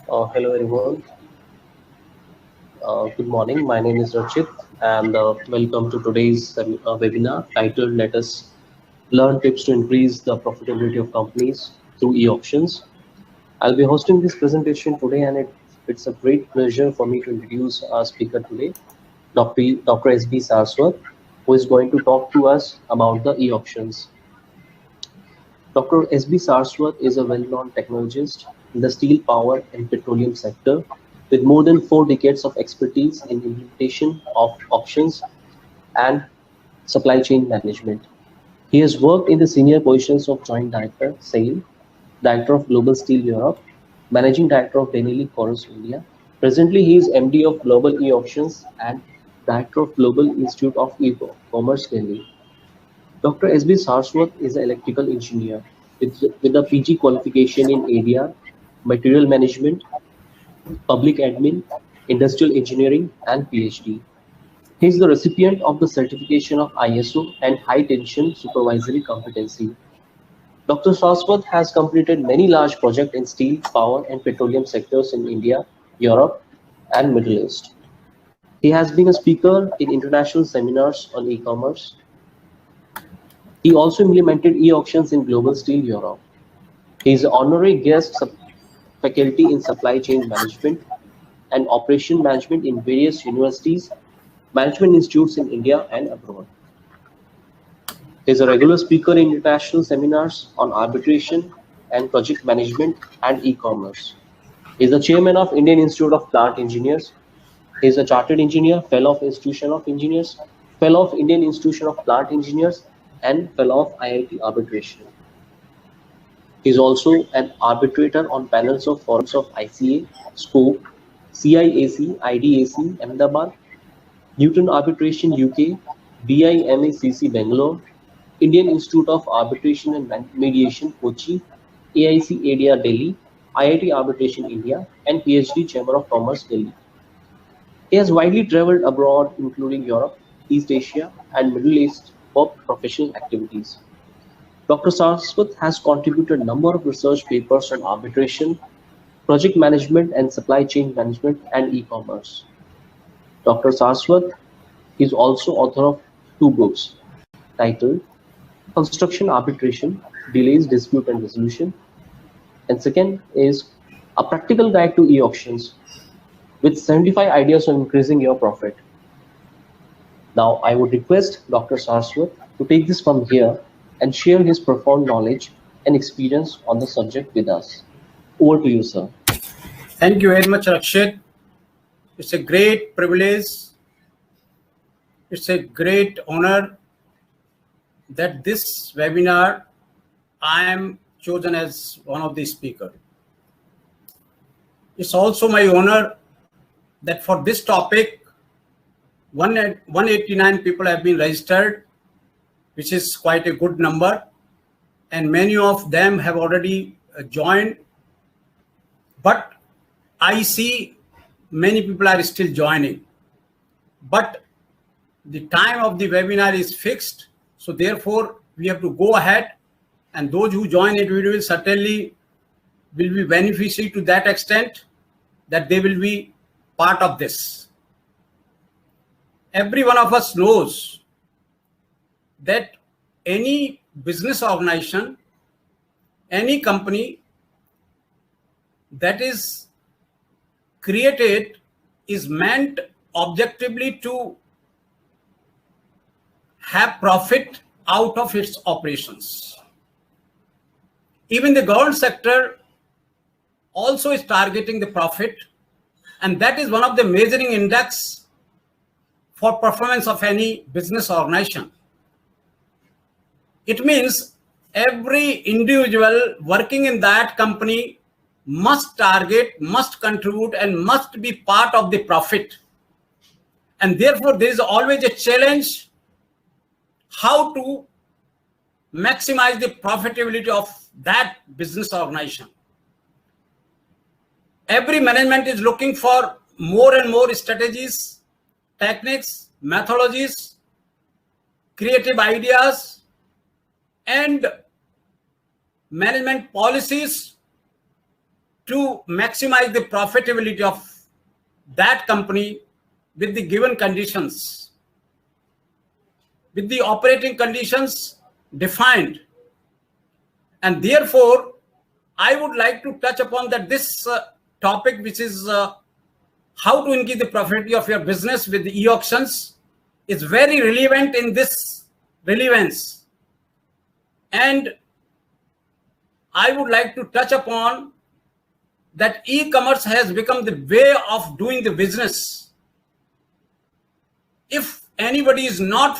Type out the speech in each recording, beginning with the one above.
Hello everyone. Good morning. My name is Rachit, and welcome to today's webinar titled "Let us learn tips to increase the profitability of companies through e-auctions." I'll be hosting this presentation today, and it's a great pleasure for me to introduce our speaker today, Dr. S.B. Saraswat, who is going to talk to us about the e-auctions. Dr. S.B. Saraswat is a well-known technologist in the steel, power, and petroleum sector with more than 4 decades of expertise in implementation of auctions and supply chain management. He has worked in the senior positions of Joint Director, SAIL, Director of Global Steel Europe, Managing Director of Denali Chorus India. Presently, he is MD of Global E-Auctions and Director of Global Institute of E-Commerce Delhi. Dr. S.B. Saraswat is an electrical engineer with a PG qualification in area, material management, public admin, industrial engineering, and PhD. He is the recipient of the certification of ISO and High Tension Supervisory Competency. Dr. Saraswat has completed many large projects in steel, power, and petroleum sectors in India, Europe, and Middle East. He has been a speaker in international seminars on e-commerce. He also implemented e-auctions in Global Steel Europe. He is honorary guest faculty in supply chain management and operation management in various universities, management institutes in India and abroad. He is a regular speaker in international seminars on arbitration and project management and e-commerce. He is the chairman of Indian Institute of Plant Engineers. He is a chartered engineer, fellow of Institution of Engineers, fellow of Indian Institution of Plant Engineers, and fellow of IIT Arbitration. He is also an arbitrator on panels of forums of ICA, SCOPE, CIAC, IDAC, Ahmedabad, Newton Arbitration UK, BIMACC Bangalore, Indian Institute of Arbitration and Mediation Kochi, AIC ADR Delhi, IIT Arbitration India, and PhD Chamber of Commerce Delhi. He has widely traveled abroad, including Europe, East Asia, and Middle East for professional activities. Dr. Saraswat has contributed a number of research papers on arbitration, project management and supply chain management, and e-commerce. Dr. Saraswat is also author of 2 books titled Construction Arbitration, Delays, Dispute and Resolution, and second is A Practical Guide to E-Auctions with 75 ideas on increasing your profit. Now, I would request Dr. Saraswat to take this from here and share his profound knowledge and experience on the subject with us. Over to you, sir. Thank you very much, Rakshit. It's a great privilege. It's a great honor that this webinar I am chosen as one of the speakers. It's also my honor that for this topic, 189 people have been registered, which is quite a good number, and many of them have already joined. But I see many people are still joining. But the time of the webinar is fixed, so therefore we have to go ahead, and those who join it will certainly will be beneficiary to that extent that they will be part of this. Every one of us knows that any business organization, any company that is created is meant objectively to have profit out of its operations. Even the government sector also is targeting the profit, and that is one of the measuring index for performance of any business organization. It means every individual working in that company must target, must contribute, and must be part of the profit. And therefore, there is always a challenge how to maximize the profitability of that business organization. Every management is looking for more and more strategies, techniques, methodologies, creative ideas, and management policies to maximize the profitability of that company with the given conditions, with the operating conditions defined. And therefore, I would like to touch upon that this topic, which is how to increase the profitability of your business with the e-auctions, is very relevant in this relevance. And I would like to touch upon that e-commerce has become the way of doing the business. If anybody is not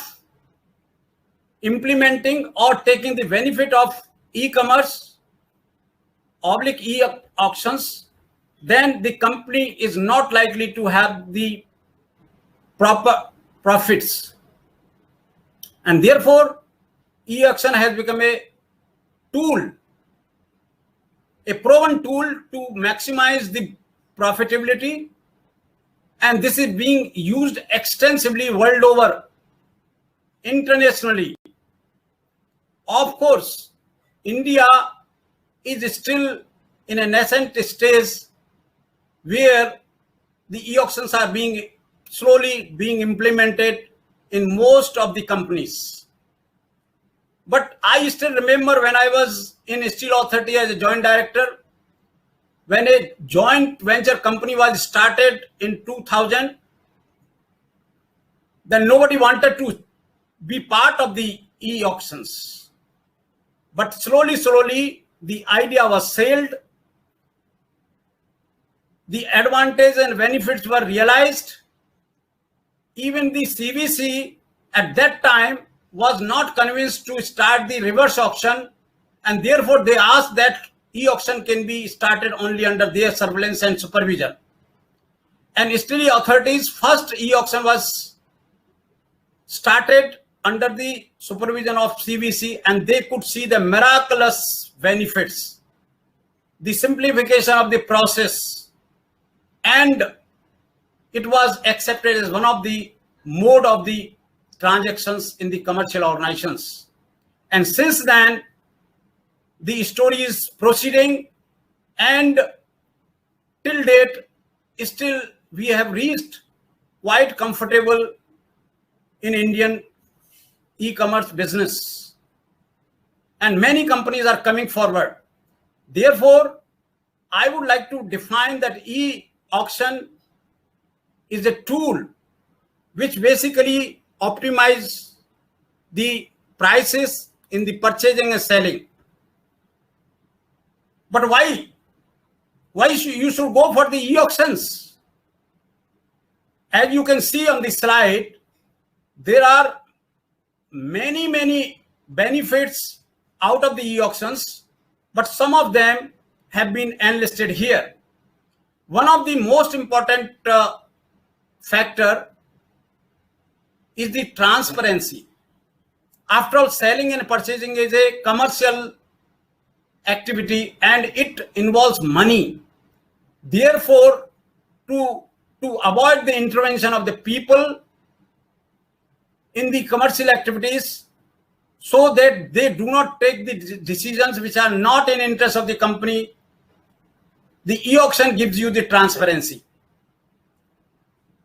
implementing or taking the benefit of e-commerce oblique e-auctions, then the company is not likely to have the proper profits. And therefore, e-auction has become a tool, a proven tool to maximize the profitability, and this is being used extensively world over, internationally. Of course, India is still in a nascent stage where the e-auctions are slowly being implemented in most of the companies. But I still remember when I was in Steel Authority as a joint director, when a joint venture company was started in 2000, then nobody wanted to be part of the e-auctions. But slowly, the idea was sailed. The advantages and benefits were realized. Even the CVC at that time was not convinced to start the reverse auction, and therefore they asked that e-auction can be started only under their surveillance and supervision. And Steel Authority's first e-auction was started under the supervision of CVC, and they could see the miraculous benefits, the simplification of the process, and it was accepted as one of the mode of the transactions in the commercial organizations. And since then, the story is proceeding, and till date, still we have reached quite comfortable in Indian e-commerce business, and many companies are coming forward. Therefore, I would like to define that e-auction is a tool which basically optimizes the prices in the purchasing and selling. But why you should go for the e-auctions? As you can see on the slide, there are many benefits out of the e-auctions, but some of them have been enlisted here. One of the most important factor is the transparency. After all, selling and purchasing is a commercial activity and it involves money. Therefore, to avoid the intervention of the people in the commercial activities, so that they do not take the decisions which are not in interest of the company, the e-auction gives you the transparency.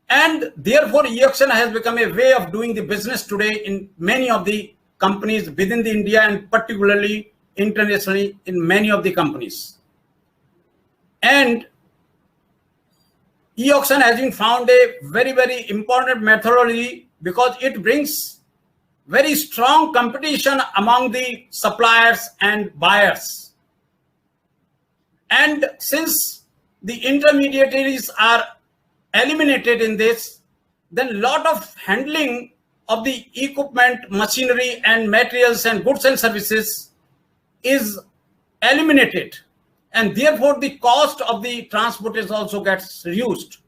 And therefore, e-auction has become a way of doing the business today in many of the companies within the India, and particularly internationally in many of the companies. And e-auction has been found a very important methodology because it brings very strong competition among the suppliers and buyers. And since the intermediaries are eliminated in this, then a lot of handling of the equipment, machinery and materials and goods and services is eliminated, and therefore the cost of the transport is also gets reduced.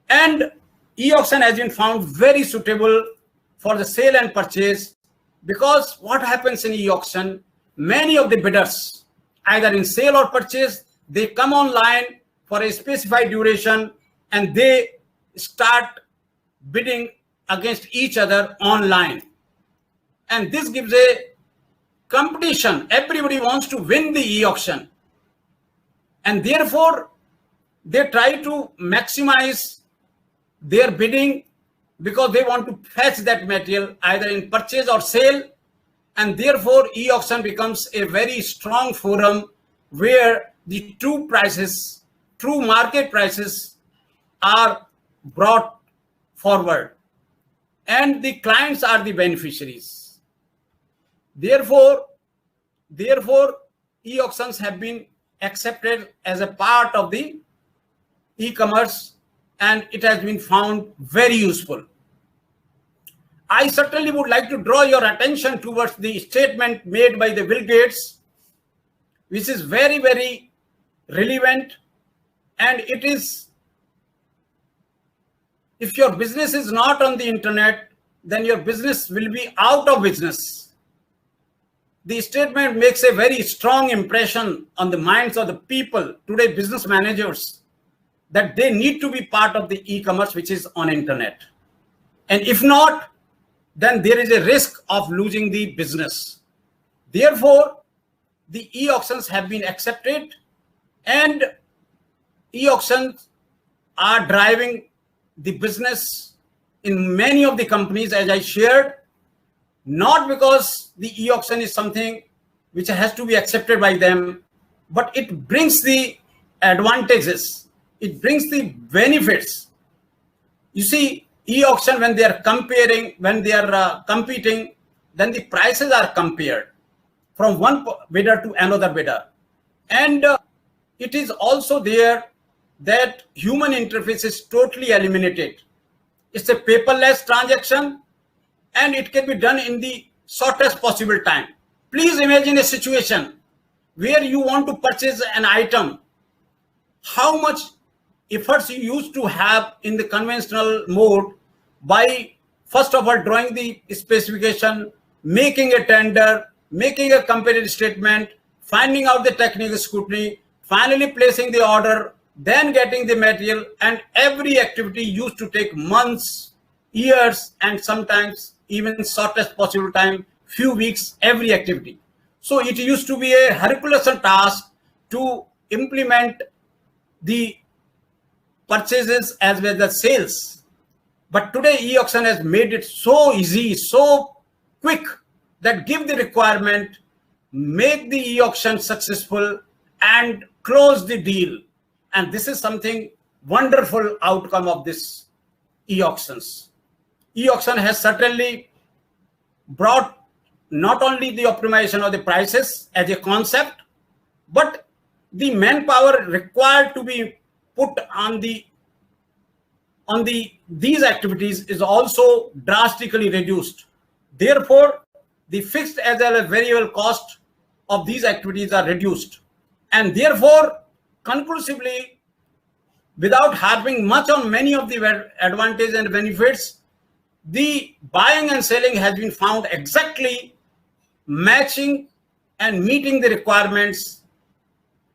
And e-auction has been found very suitable for the sale and purchase, because what happens in e-auction, many of the bidders, either in sale or purchase, they come online for a specified duration and they start bidding against each other online. And this gives a competition. Everybody wants to win the e-auction. and therefore they try to maximize their bidding because they want to fetch that material either in purchase or sale, and therefore e-auction becomes a very strong forum where the true prices, true market prices are brought forward, and the clients are the beneficiaries. Therefore, e-auctions have been accepted as a part of the e-commerce, and it has been found very useful. I certainly would like to draw your attention towards the statement made by the Bill Gates, which is very, very relevant, and it is, if your business is not on the internet, then your business will be out of business. The statement makes a very strong impression on the minds of the people, today business managers, that they need to be part of the e-commerce which is on internet. And if not, then there is a risk of losing the business. Therefore, the e-auctions have been accepted, and e-auctions are driving the business in many of the companies, as I shared, not because the e-auction is something which has to be accepted by them, but it brings the advantages, it brings the benefits. You see, e-auction, when they are comparing, when they are competing, then the prices are compared from one bidder to another bidder. And it is also there that human interface is totally eliminated. It's a paperless transaction, and it can be done in the shortest possible time. Please imagine a situation where you want to purchase an item. How much efforts you used to have in the conventional mode by, first of all, drawing the specification, making a tender, making a comparative statement, finding out the technical scrutiny, finally placing the order, then getting the material, and every activity used to take months, years, and sometimes even shortest possible time, few weeks, every activity. So it used to be a Herculean task to implement the purchases as well as sales. But today e-auction has made it so easy, so quick, that give the requirement, make the e-auction successful, and close the deal. And this is something wonderful outcome of this e-auctions. E-auction has certainly brought not only the optimization of the prices as a concept, but the manpower required to be put on these activities is also drastically reduced. Therefore, the fixed as well as variable cost of these activities are reduced. And therefore, conclusively, without harping much on many of the advantages and benefits, the buying and selling has been found exactly matching and meeting the requirements,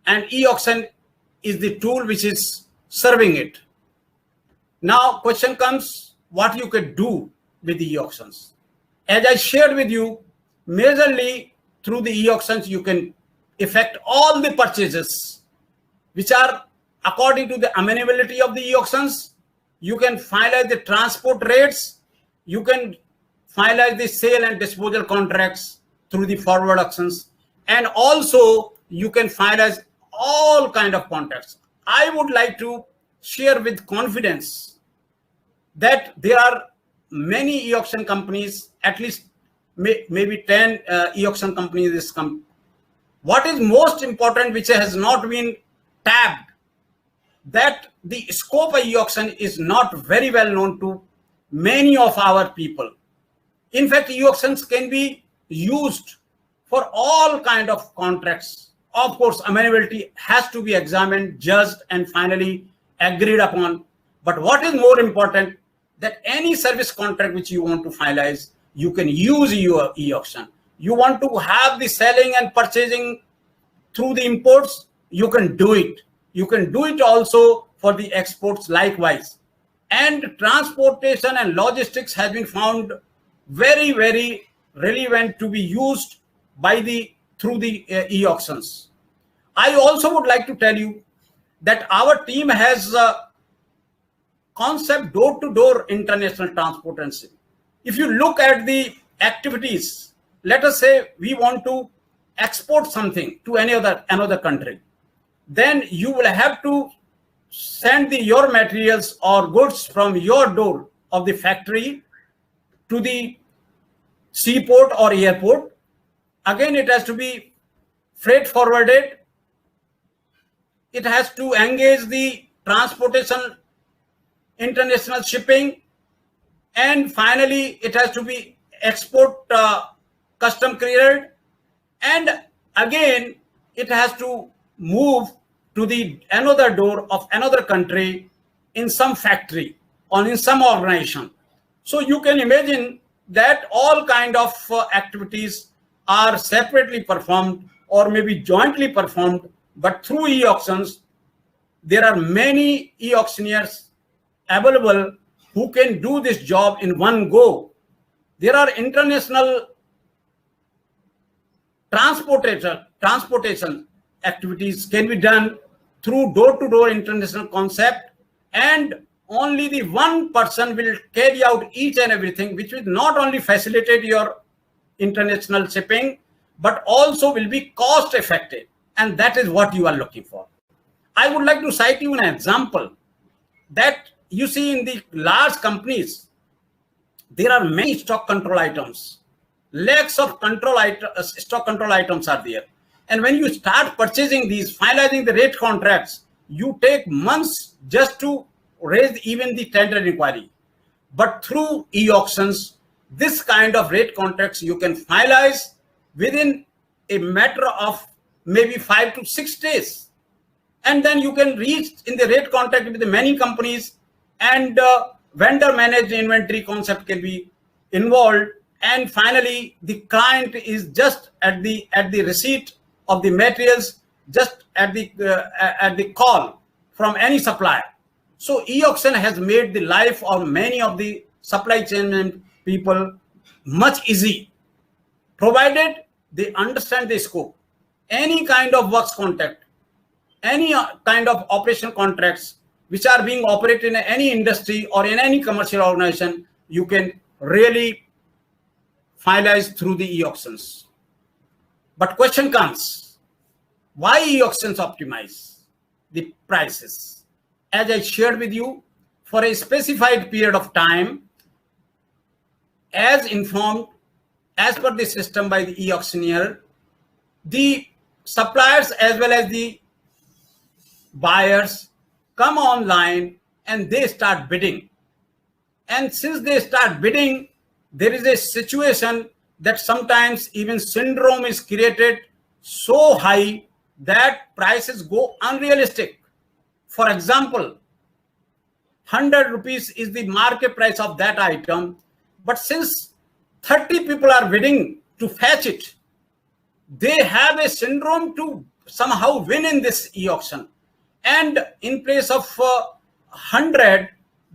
and e-auction is the tool which is serving it. Now, question comes, what you could do with the e-auctions. As I shared with you, majorly through the e-auctions, you can effect all the purchases which are according to the amenability of the e-auctions. You can finalize the transport rates. You can finalize the sale and disposal contracts through the forward auctions. And also you can finalize all kind of contracts. I would like to share with confidence that there are many e-auction companies, at least maybe 10 e-auction companies. What is most important, which has not been tapped, that the scope of e-auction is not very well known to many of our people. In fact, e-auctions can be used for all kind of contracts. Of course, amenability has to be examined, judged, and finally agreed upon. But what is more important, that any service contract which you want to finalize, you can use your e-auction. You want to have the selling and purchasing through the imports, you can do it. You can do it also for the exports likewise. And transportation and logistics has been found very, very relevant to be used by through the e-auctions. I also would like to tell you that our team has a concept door-to-door international transportation. If you look at the activities, let us say we want to export something to any other another country, then you will have to send your materials or goods from your door of the factory to the seaport or airport. Again, it has to be freight forwarded. It has to engage the transportation, international shipping, and finally it has to be export custom cleared, and again it has to move to the another door of another country in some factory or in some organization. So you can imagine that all kind of activities are separately performed or maybe jointly performed, but through e-auctions there are many e-auctioneers available who can do this job in one go. There are international transportation activities can be done through door-to-door international concept, and only the one person will carry out each and everything, which will not only facilitate your international shipping, but also will be cost effective. And that is what you are looking for. I would like to cite you an example that you see in the large companies, there are many stock control items. Lakhs of stock control items are there. And when you start purchasing these, finalizing the rate contracts, you take months just to raise even the tender inquiry. But through e-auctions, this kind of rate contracts you can finalize within a matter of maybe 5 to 6 days. And then you can reach in the rate contract with the many companies, and vendor managed inventory concept can be involved. And finally, the client is just at the receipt of the materials, just at the call from any supplier. So e-auction has made the life of many of the supply chain people much easy, provided they understand the scope. Any kind of works contract, any kind of operation contracts which are being operated in any industry or in any commercial organization, you can really finalize through the e-auctions. But question comes, why e-auctions optimize the prices? As I shared with you, for a specified period of time, as informed as per the system by the e-auctioneer, the suppliers as well as the buyers come online and they start bidding. And since they start bidding, there is a situation that sometimes even syndrome is created so high that prices go unrealistic. For example, 100 rupees is the market price of that item, but since 30 people are bidding to fetch it, they have a syndrome to somehow win in this e-auction. And in place of 100,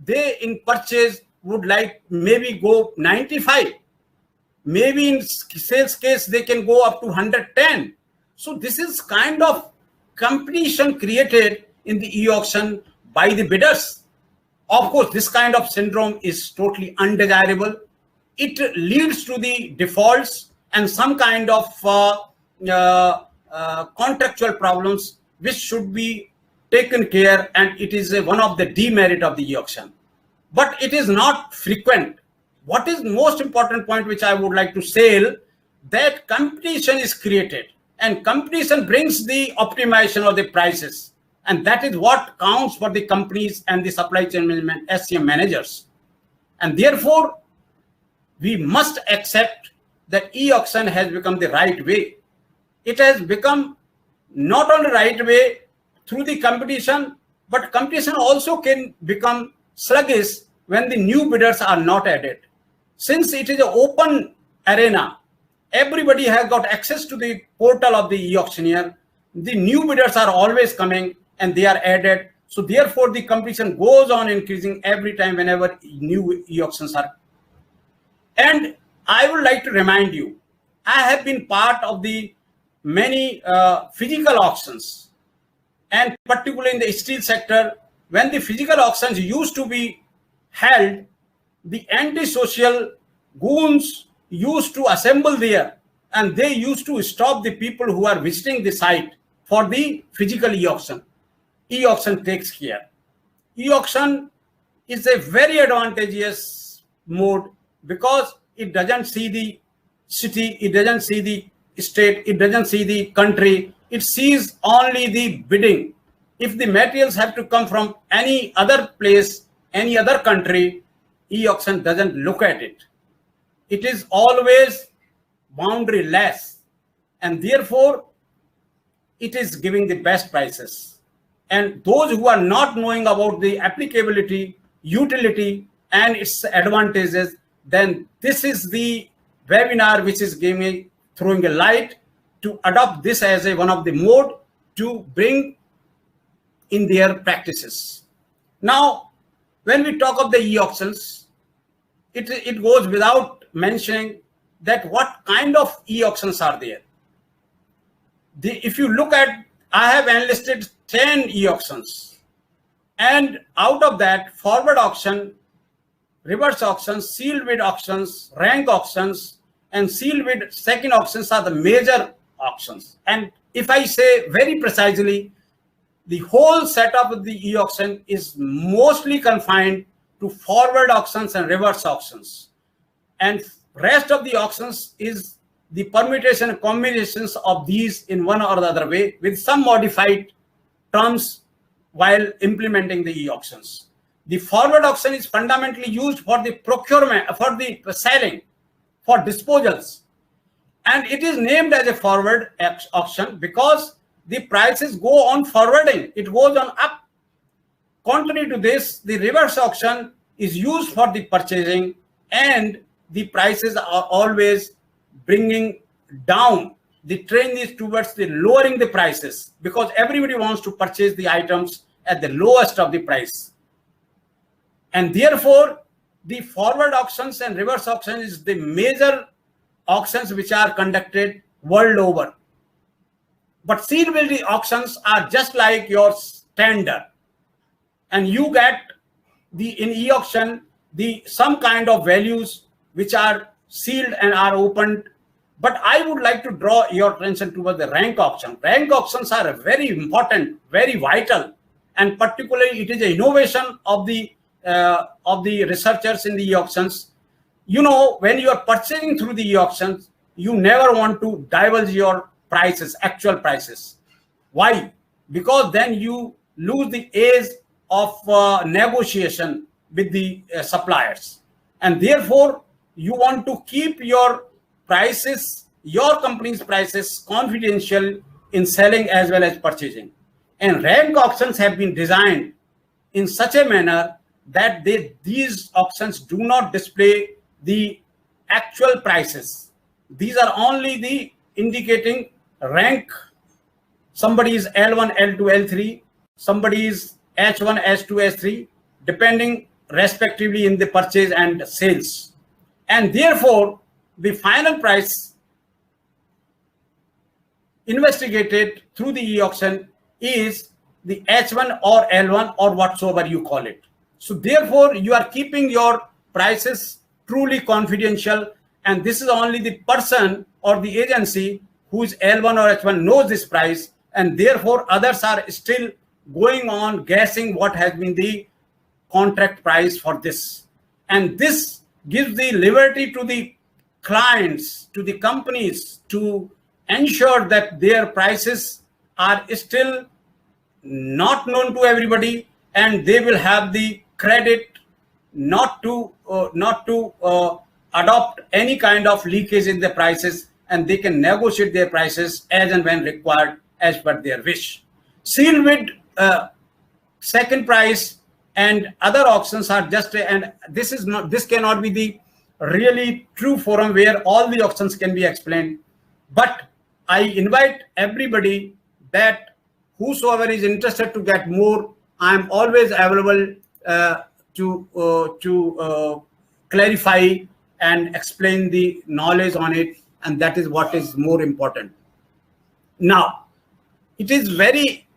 they in purchase would like maybe go 95. Maybe in sales case, they can go up to 110. So this is kind of competition created in the e-auction by the bidders. Of course, this kind of syndrome is totally undesirable. It leads to the defaults and some kind of contractual problems which should be taken care, and it is one of the demerit of the e-auction. But it is not frequent. What is most important point which I would like to say, that competition is created, and competition brings the optimization of the prices, and that is what counts for the companies and the supply chain management SCM managers. And therefore, we must accept that e-auction has become the right way. It has become not only right way through the competition, but competition also can become sluggish when the new bidders are not added. Since it is an open arena, everybody has got access to the portal of the e-auctioneer. The new bidders are always coming and they are added. So therefore, the competition goes on increasing every time whenever new e-auctions are. And I would like to remind you, I have been part of the many physical auctions, and particularly in the steel sector, when the physical auctions used to be held, the antisocial goons used to assemble there, and they used to stop the people who are visiting the site for the physical e-auction. E-auction takes care. E-auction is a very advantageous mode because it doesn't see the city, it doesn't see the state, it doesn't see the country, it sees only the bidding. If the materials have to come from any other place, any other country, e-auction doesn't look at it. It is always boundaryless, and therefore it is giving the best prices. And those who are not knowing about the applicability, utility, and its advantages, then this is the webinar which is throwing a light to adopt this as one of the mode to bring in their practices. Now, when we talk of the e-auctions, it goes without mentioning that what kind of e-auctions are there. If you look at, I have enlisted 10 e-auctions, and out of that, forward auction, reverse auctions, sealed bid auctions, rank auctions, and sealed bid second auctions are the major auctions. And if I say very precisely, the whole setup of the e-auction is mostly confined to forward auctions and reverse auctions, and rest of the auctions is the permutation and combinations of these in one or the other way with some modified terms while implementing the e-auctions. The forward auction is fundamentally used for the procurement, for the selling, for disposals, and it is named as a forward auction because the prices go on forwarding, it goes on up. Contrary to this, the reverse auction is used for the purchasing, and the prices are always bringing down. The trend is towards the lowering the prices because everybody wants to purchase the items at the lowest of the price. And therefore, the forward auctions and reverse auctions is the major auctions which are conducted world over. But sealed bid auctions are just like your tender, and you get in e-auction some kind of values which are sealed and are opened. But I would like to draw your attention towards the rank auction. Rank auctions are very important, very vital, and particularly it is an innovation of the researchers in the e-auctions. You know, when you are purchasing through the e-auctions, you never want to divulge your prices, actual prices. Why? Because then you lose the edge of negotiation with the suppliers, and therefore you want to keep your prices, your company's prices, confidential in selling as well as purchasing. And rank auctions have been designed in such a manner that these auctions do not display the actual prices. These are only the indicating rank. Somebody is L1, L2, L3, somebody is H1, H2, H3, depending respectively in the purchase and sales. And therefore, the final price investigated through the e-auction is the H1 or L1 or whatsoever you call it. So therefore, you are keeping your prices truly confidential, and this is only the person or the agency who is L1 or H1 knows this price, and therefore others are still going on guessing what has been the contract price for this. And this gives the liberty to the clients, to the companies, to ensure that their prices are still not known to everybody, and they will have the credit not to adopt any kind of leakage in the prices, and they can negotiate their prices as and when required as per their wish. Sealed bid second price and other auctions are just, and this cannot be the really true forum where all the auctions can be explained. But I invite everybody that whosoever is interested to get more, I am always available to clarify and explain the knowledge on it, and that is what is more important. Now, it is very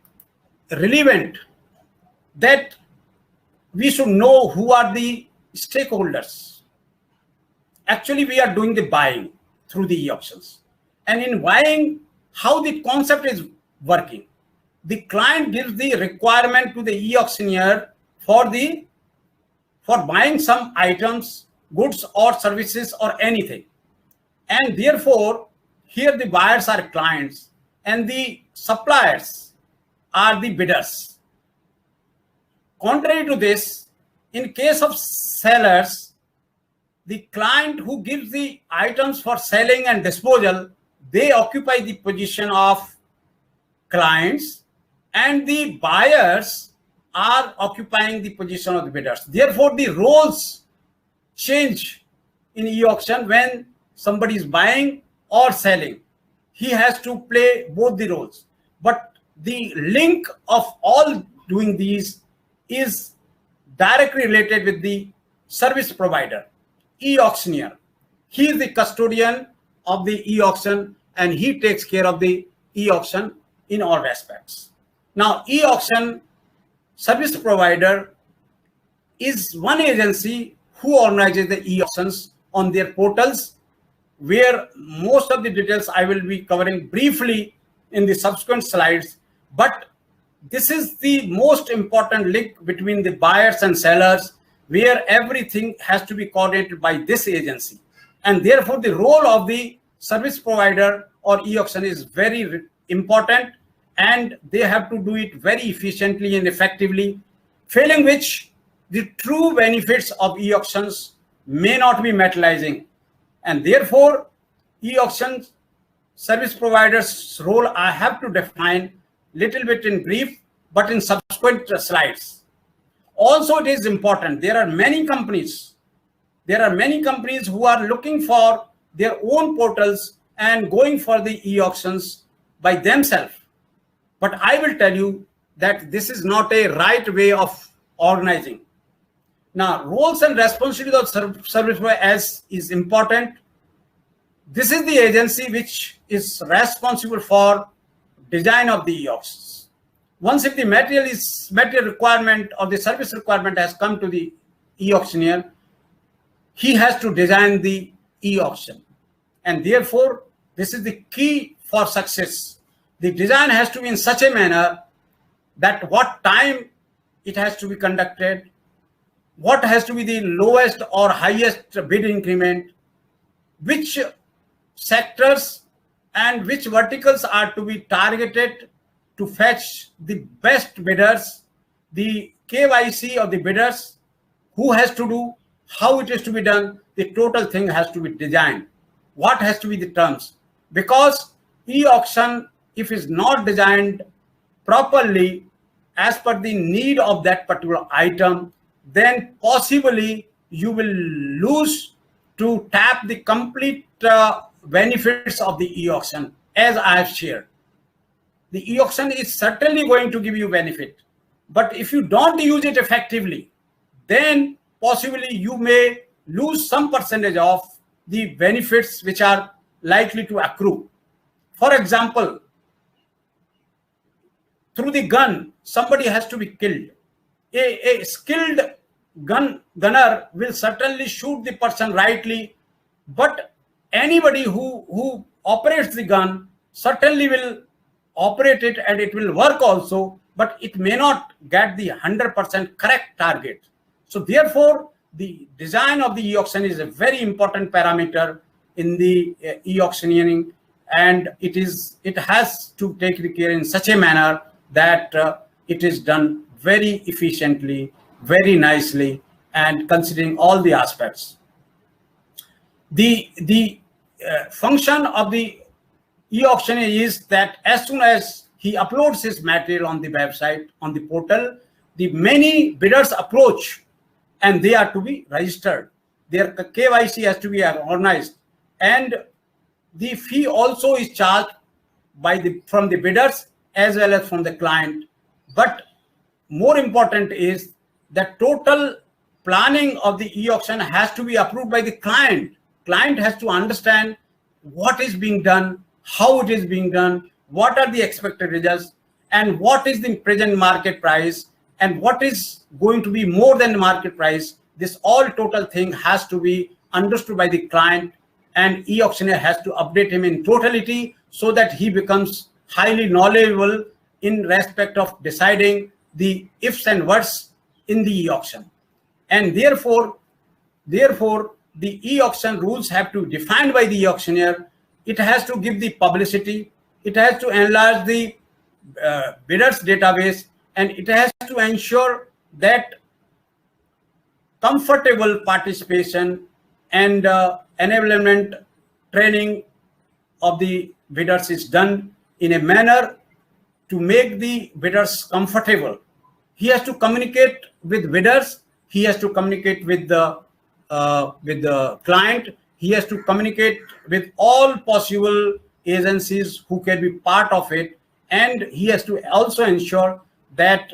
relevant that we should know who are the stakeholders. Actually, we are doing the buying through the e-auctions. And in buying, how the concept is working. The client gives the requirement to the e-auctioneer for buying some items, goods or services or anything. And therefore, here the buyers are clients and the suppliers are the bidders. Contrary to this, in case of sellers, the client who gives the items for selling and disposal, they occupy the position of clients, and the buyers are occupying the position of the bidders. Therefore, the roles change in e-auction when somebody is buying or selling. He has to play both the roles. But the link of all doing these is directly related with the service provider, e-auctioneer. He is the custodian of the e-auction and he takes care of the e-auction in all aspects. Now, e-auction service provider is one agency who organizes the e-auctions on their portals, where most of the details I will be covering briefly in the subsequent slides. But this is the most important link between the buyers and sellers, where everything has to be coordinated by this agency. And therefore, the role of the service provider or e-auction is very important, and they have to do it very efficiently and effectively, failing which the true benefits of e-auctions may not be materializing. And therefore, e-auction service providers' role I have to define little bit in brief, but in subsequent slides. Also, it is important, there are many companies who are looking for their own portals and going for the e-auctions by themselves. But I will tell you that this is not a right way of organizing. Now, roles and responsibilities of service provider as is important. This is the agency which is responsible for design of the e-auctions. Once if the material requirement or the service requirement has come to the e-auctioneer, he has to design the e-auction. And therefore, this is the key for success. The design has to be in such a manner that what time it has to be conducted, what has to be the lowest or highest bid increment, which sectors and which verticals are to be targeted to fetch the best bidders, the KYC of the bidders, who has to do, how it is to be done, the total thing has to be designed. What has to be the terms? Because e-auction, if is not designed properly as per the need of that particular item, then possibly you will lose to tap the complete benefits of the e-auction as I have shared. The e-auction is certainly going to give you benefit, but if you don't use it effectively, then possibly you may lose some percentage of the benefits which are likely to accrue. For example, through the gun, somebody has to be killed. A skilled gunner will certainly shoot the person rightly, but anybody who operates the gun certainly will operate it and it will work also, but it may not get the 100% correct target. So therefore, the design of the e-auction is a very important parameter in the e-auctioneering, and it has to take the care in such a manner that it is done very efficiently, very nicely, and considering all the aspects. The function of the e-auctioneer is that as soon as he uploads his material on the website, on the portal, the many bidders approach and they are to be registered. Their KYC has to be organized, and the fee also is charged from the bidders as well as from the client. But more important is that total planning of the e-auction has to be approved by the client. Client has to understand what is being done, how it is being done, what are the expected results, and what is the present market price, and what is going to be more than the market price. This all total thing has to be understood by the client, and e-auctioneer has to update him in totality so that he becomes highly knowledgeable in respect of deciding the ifs and buts in the e-auction. And therefore the e-auction rules have to be defined by the e-auctioneer. It has to give the publicity, it has to enlarge the bidders database, and it has to ensure that comfortable participation and enablement training of the bidders is done in a manner to make the bidders comfortable. He has to communicate with bidders, he has to communicate with the client, he has to communicate with all possible agencies who can be part of it, and he has to also ensure that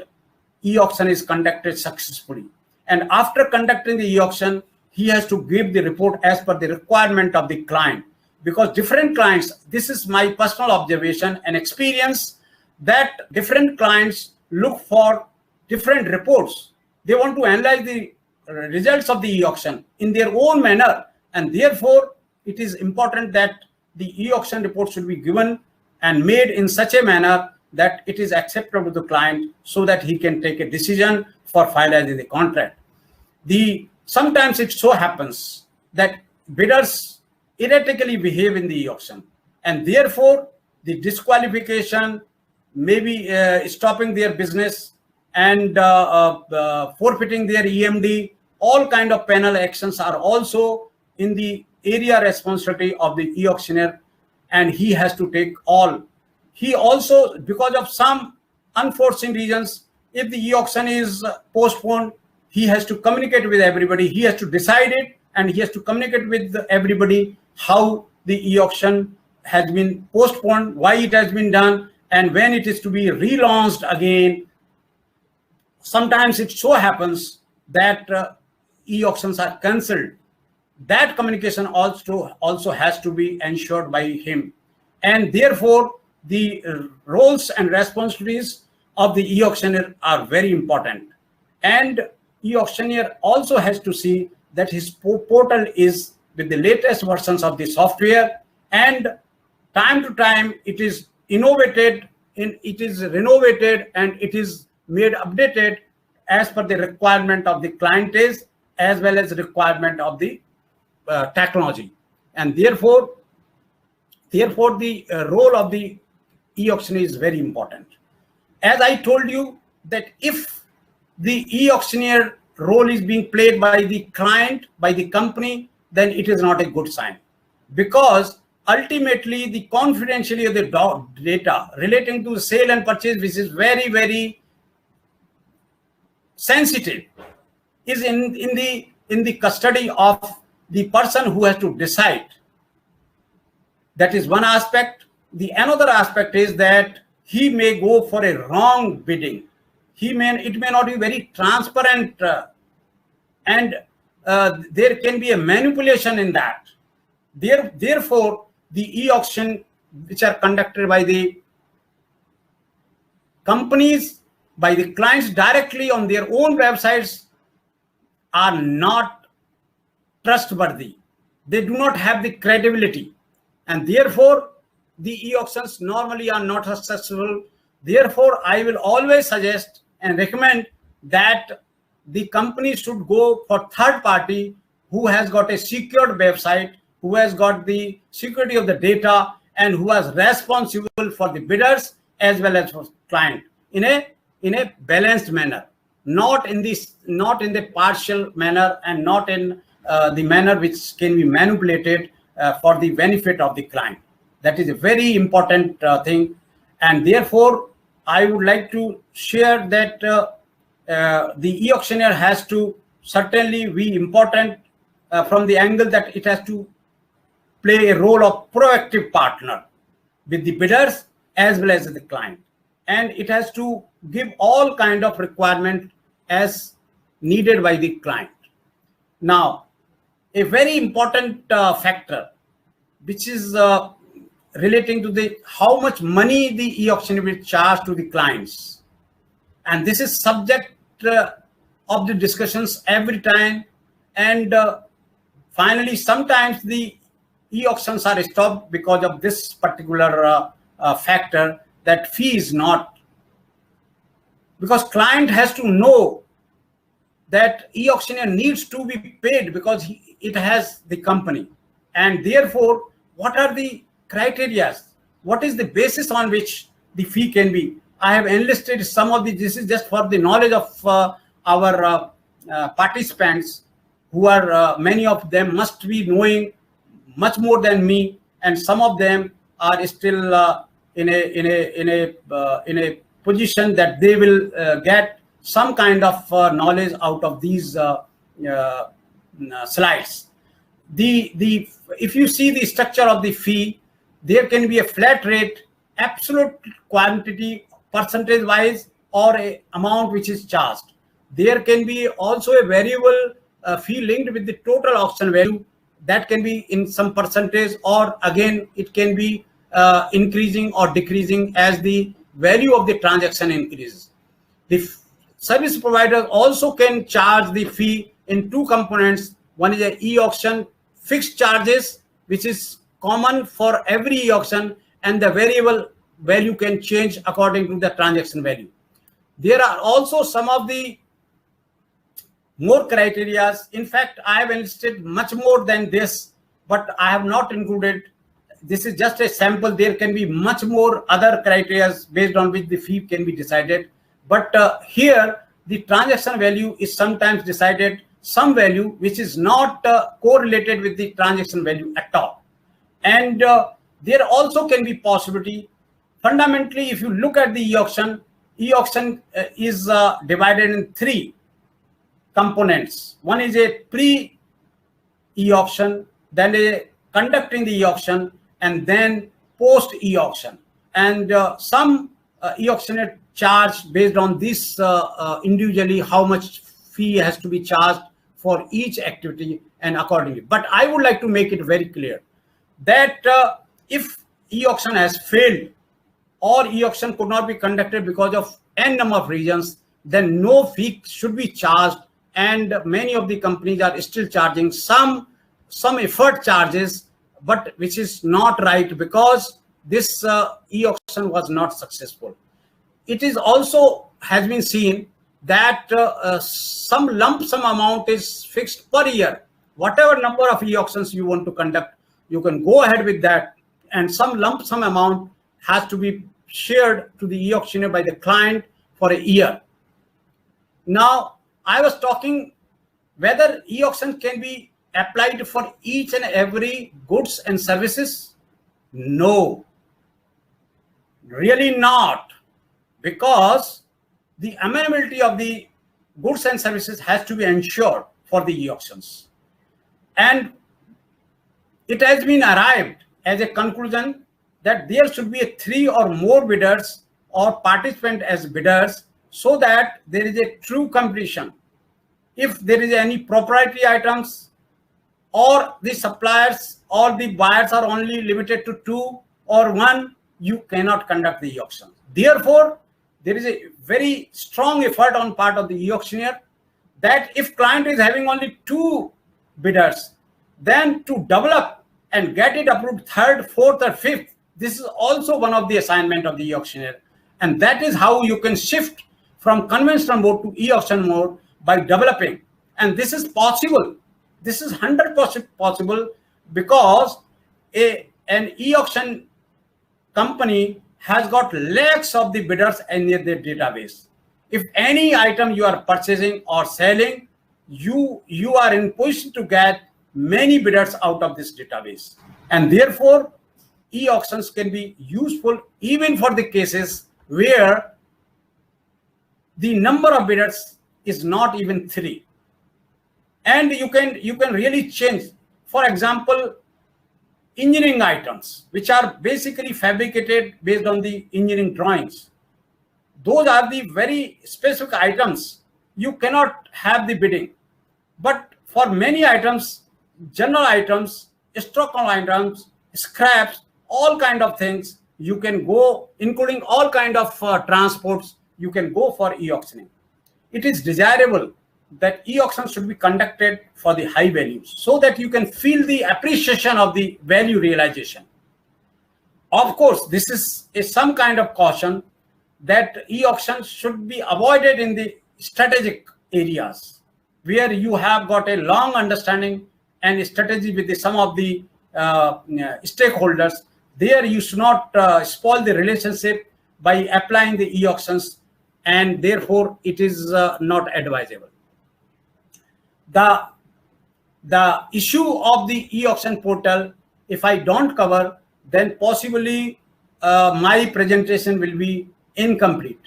e-auction is conducted successfully. And after conducting the e-auction, he has to give the report as per the requirement of the client, because different clients, this is my personal observation and experience, that different clients look for different reports. They want to analyze the results of the e-auction in their own manner, and therefore it is important that the e-auction report should be given and made in such a manner that it is acceptable to the client, so that he can take a decision for finalizing the contract. Sometimes it so happens that bidders erratically behave in the e-auction, and therefore the disqualification, maybe stopping their business and forfeiting their EMD, all kind of penal actions are also in the area responsibility of the e-auctioneer, and he has to take all. He also, because of some unforeseen reasons, if the e-auction is postponed, he has to communicate with everybody, he has to decide it, and he has to communicate with everybody how the e-auction has been postponed, why it has been done, and when it is to be relaunched again. Sometimes it so happens that e-auctions are cancelled. That communication also has to be ensured by him, and therefore the roles and responsibilities of the e-auctioneer are very important. And e-auctioneer also has to see that his portal is with the latest versions of the software, and time to time it is innovated, it is renovated, and it is made updated as per the requirement of the client is, as well as the requirement of the technology. And therefore the role of the e-auction is very important. As I told you, that if the e-auctioneer role is being played by the client, by the company, then it is not a good sign, because ultimately the confidentiality of the data relating to sale and purchase, which is very, very sensitive, is in the custody of the person who has to decide. That is one aspect. The another aspect is that he may go for a wrong bidding. It may not be very transparent, and there can be a manipulation in that. Therefore, the e-auction which are conducted by the companies, by the clients directly on their own websites, are not trustworthy. They do not have the credibility, and therefore the e-auctions normally are not successful. Therefore, I will always suggest and recommend that the company should go for third party who has got a secured website, who has got the security of the data, and who is responsible for the bidders as well as for client in a balanced manner, not in the partial manner, and not in the manner which can be manipulated for the benefit of the client. That is a very important thing. And therefore I would like to share that the e-auctioneer has to certainly be important from the angle that it has to play a role of proactive partner with the bidders as well as the client, and it has to give all kind of requirement as needed by the client. Now, a very important factor which is relating to the how much money the e-auction will charge to the clients, and this is subject of the discussions every time. And finally, sometimes the e-auctions are stopped because of this particular factor, that fee is not, because client has to know that e-auctioneer needs to be paid because it has the company. And therefore, what are the criteria? What is the basis on which the fee can be? I have enlisted some of the, this is just for the knowledge of our participants, who are many of them must be knowing much more than me, and some of them are still in a position that they will get some kind of knowledge out of these slides. The if you see the structure of the fee, there can be a flat rate, absolute quantity, percentage wise, or a amount which is charged. There can be also a variable fee linked with the total auction value, that can be in some percentage, or again it can be increasing or decreasing as the value of the transaction increases. The service providers also can charge the fee in two components. One is a e-auction fixed charges, which is common for every e-auction, and the variable value can change according to the transaction value. There are also some of the more criteria. In fact, I have enlisted much more than this, but I have not included. This is just a sample. There can be much more other criteria based on which the fee can be decided. But here, the transaction value is sometimes decided, some value which is not correlated with the transaction value at all. And there also can be possibility. Fundamentally, if you look at the e-auction, e-auction is divided in three components. One is a pre-e-auction, then a conducting the e-auction, and then post e-auction. And some e-auctioneer charge based on this individually how much fee has to be charged for each activity and accordingly. But I would like to make it very clear that if e-auction has failed or e-auction could not be conducted because of n number of reasons, then no fee should be charged. And many of the companies are still charging some effort charges, but which is not right, because this e-auction was not successful. It is also has been seen that some lump sum amount is fixed per year. Whatever number of e-auctions you want to conduct, you can go ahead with that, and some lump sum amount has to be shared to the e-auctioneer by the client for a year. Now, I was talking whether e-auction can be applied for each and every goods and services. No, really not, because the amenability of the goods and services has to be ensured for the e-auctions. And it has been arrived as a conclusion that there should be 3 or more bidders or participants as bidders, so that there is a true competition. If there is any proprietary items, or the suppliers or the buyers are only limited to 2 or 1, you cannot conduct the e-auction. Therefore, there is a very strong effort on part of the e-auctioneer that if client is having only 2 bidders, then to develop and get it approved 3rd, 4th, or 5th, this is also one of the assignment of the e-auctioneer. And that is how you can shift from conventional mode to e-auction mode, by developing. And this is possible. This is 100% possible, because an e-auction company has got lakhs of the bidders in their database. If any item you are purchasing or selling, you are in position to get many bidders out of this database. And therefore, e-auctions can be useful even for the cases where the number of bidders is not even 3. And you can really change. For example, engineering items, which are basically fabricated based on the engineering drawings. Those are the very specific items. You cannot have the bidding. But for many items, general items, stock items, scraps, all kind of things. You can go, including all kind of transports, you can go for e-auctioning. It is desirable that e-auction should be conducted for the high values so that you can feel the appreciation of the value realization. Of course, this is some kind of caution that e-auction should be avoided in the strategic areas where you have got a long understanding and strategy with some of the stakeholders. There you should not spoil the relationship by applying the e-auctions, and therefore it is not advisable. The issue of the e-auction portal, if I don't cover, then possibly my presentation will be incomplete,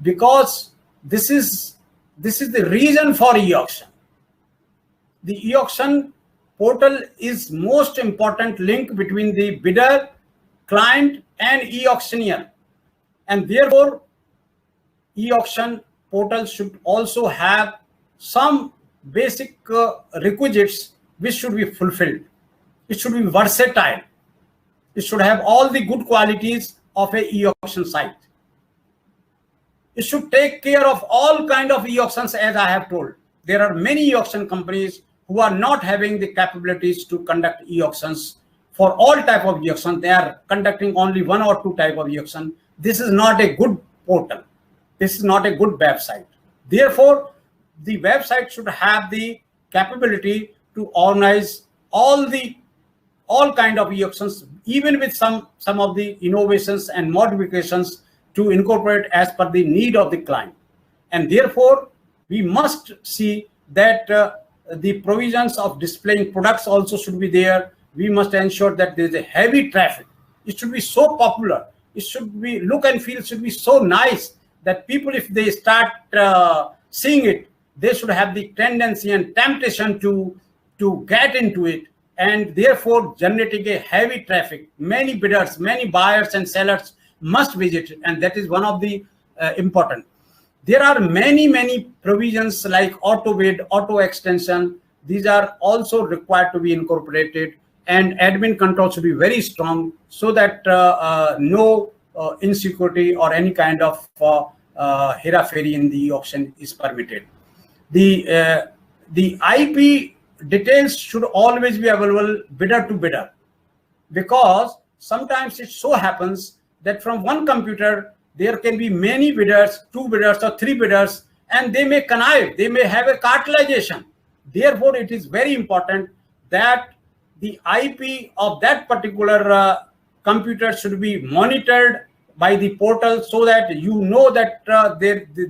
because this is the reason for e-auction. The e-auction portal is most important link between the bidder, client, and e-auctioneer, and therefore e-auction portal should also have some basic requisites which should be fulfilled. It should be versatile. It should have all the good qualities of a e-auction site. It should take care of all kind of e-auctions, as I have told. There are many e-auction companies who are not having the capabilities to conduct e-auctions for all type of e-auction. They are conducting only one or two type of e-auction. This is not a good portal. This is not a good website. Therefore, the website should have the capability to organize all kind of e-auctions, even with some of the innovations and modifications to incorporate as per the need of the client. And therefore, we must see that the provisions of displaying products also should be there. We must ensure that there is a heavy traffic. It should be so popular. It should be look and feel should be so nice that people, if they start seeing it, they should have the tendency and temptation to get into it, and therefore generating a heavy traffic. Many bidders, many buyers and sellers must visit it, and that is one of the important. There are many provisions like auto bid, auto extension. These are also required to be incorporated, and admin control should be very strong so that no insecurity or any kind of hera-feri in the auction is permitted. The IP details should always be available bidder to bidder, because sometimes it so happens that from one computer there can be many bidders, 2 bidders or 3 bidders, and they may connive, they may have a cartelization. Therefore, it is very important that the IP of that particular computer should be monitored by the portal so that you know that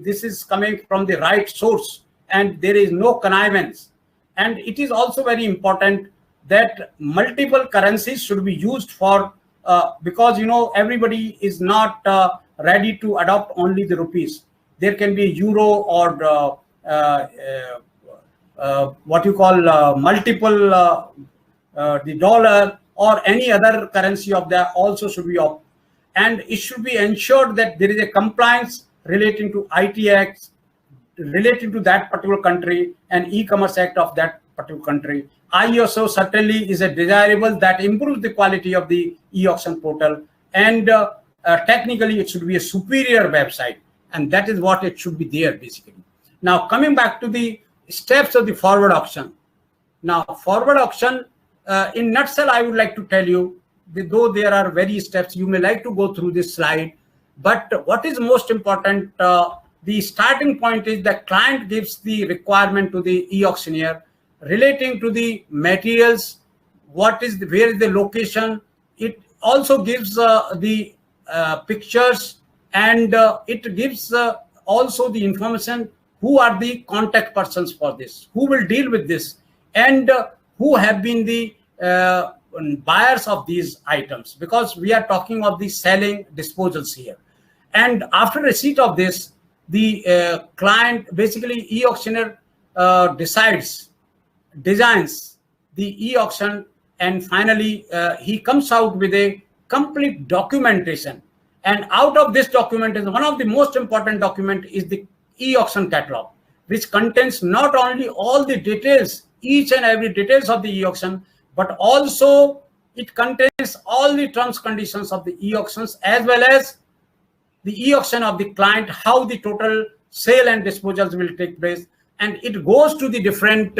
this is coming from the right source and there is no connivance. And it is also very important that multiple currencies should be used for, because everybody is not ready to adopt only the rupees. There can be euro or what you call multiple the dollar or any other currency of that also should be up. And it should be ensured that there is a compliance relating to IT acts relating to that particular country and e-commerce act of that particular country. ISO certainly is a desirable that improves the quality of the e-auction portal, and technically it should be a superior website, and that is what it should be there basically. Now coming back to the steps of the forward auction. Now forward auction, in nutshell, I would like to tell you, though there are various steps, you may like to go through this slide, but what is most important, the starting point is the client gives the requirement to the e-auctioneer relating to the materials, where is the location. It also gives the pictures, and it gives also the information who are the contact persons for this, who will deal with this, and who have been the buyers of these items, because we are talking of the selling disposals here. And after receipt of this, the client, basically e-auctioneer, designs the e-auction, and finally he comes out with a complete documentation. And out of this documentation, one of the most important document is the e-auction catalog, which contains not only all the details, each and every details of the e-auction, but also It contains all the terms conditions of the e-auctions, as well as the e-auction of the client, how the total sale and disposals will take place, and it goes to the different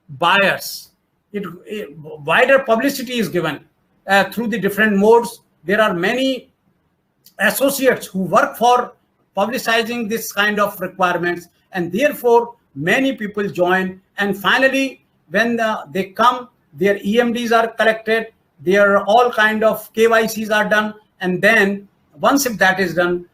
buyers. Wider publicity is given through the different modes. There are many associates who work for publicizing this kind of requirements, and therefore many people join. And finally, when they come, their EMDs are collected, their all kind of KYCs are done, and then once if that is done,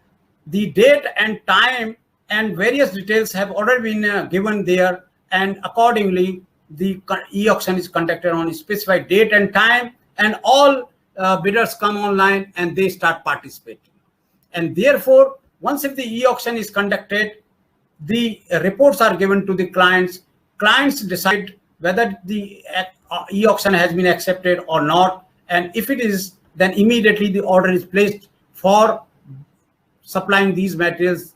the date and time and various details have already been given there, and accordingly the e-auction is conducted on a specified date and time, and all bidders come online and they start participating. And therefore, once if the e-auction is conducted, the reports are given to the clients. Clients decide whether the e-auction has been accepted or not, and if it is, then immediately the order is placed for supplying these materials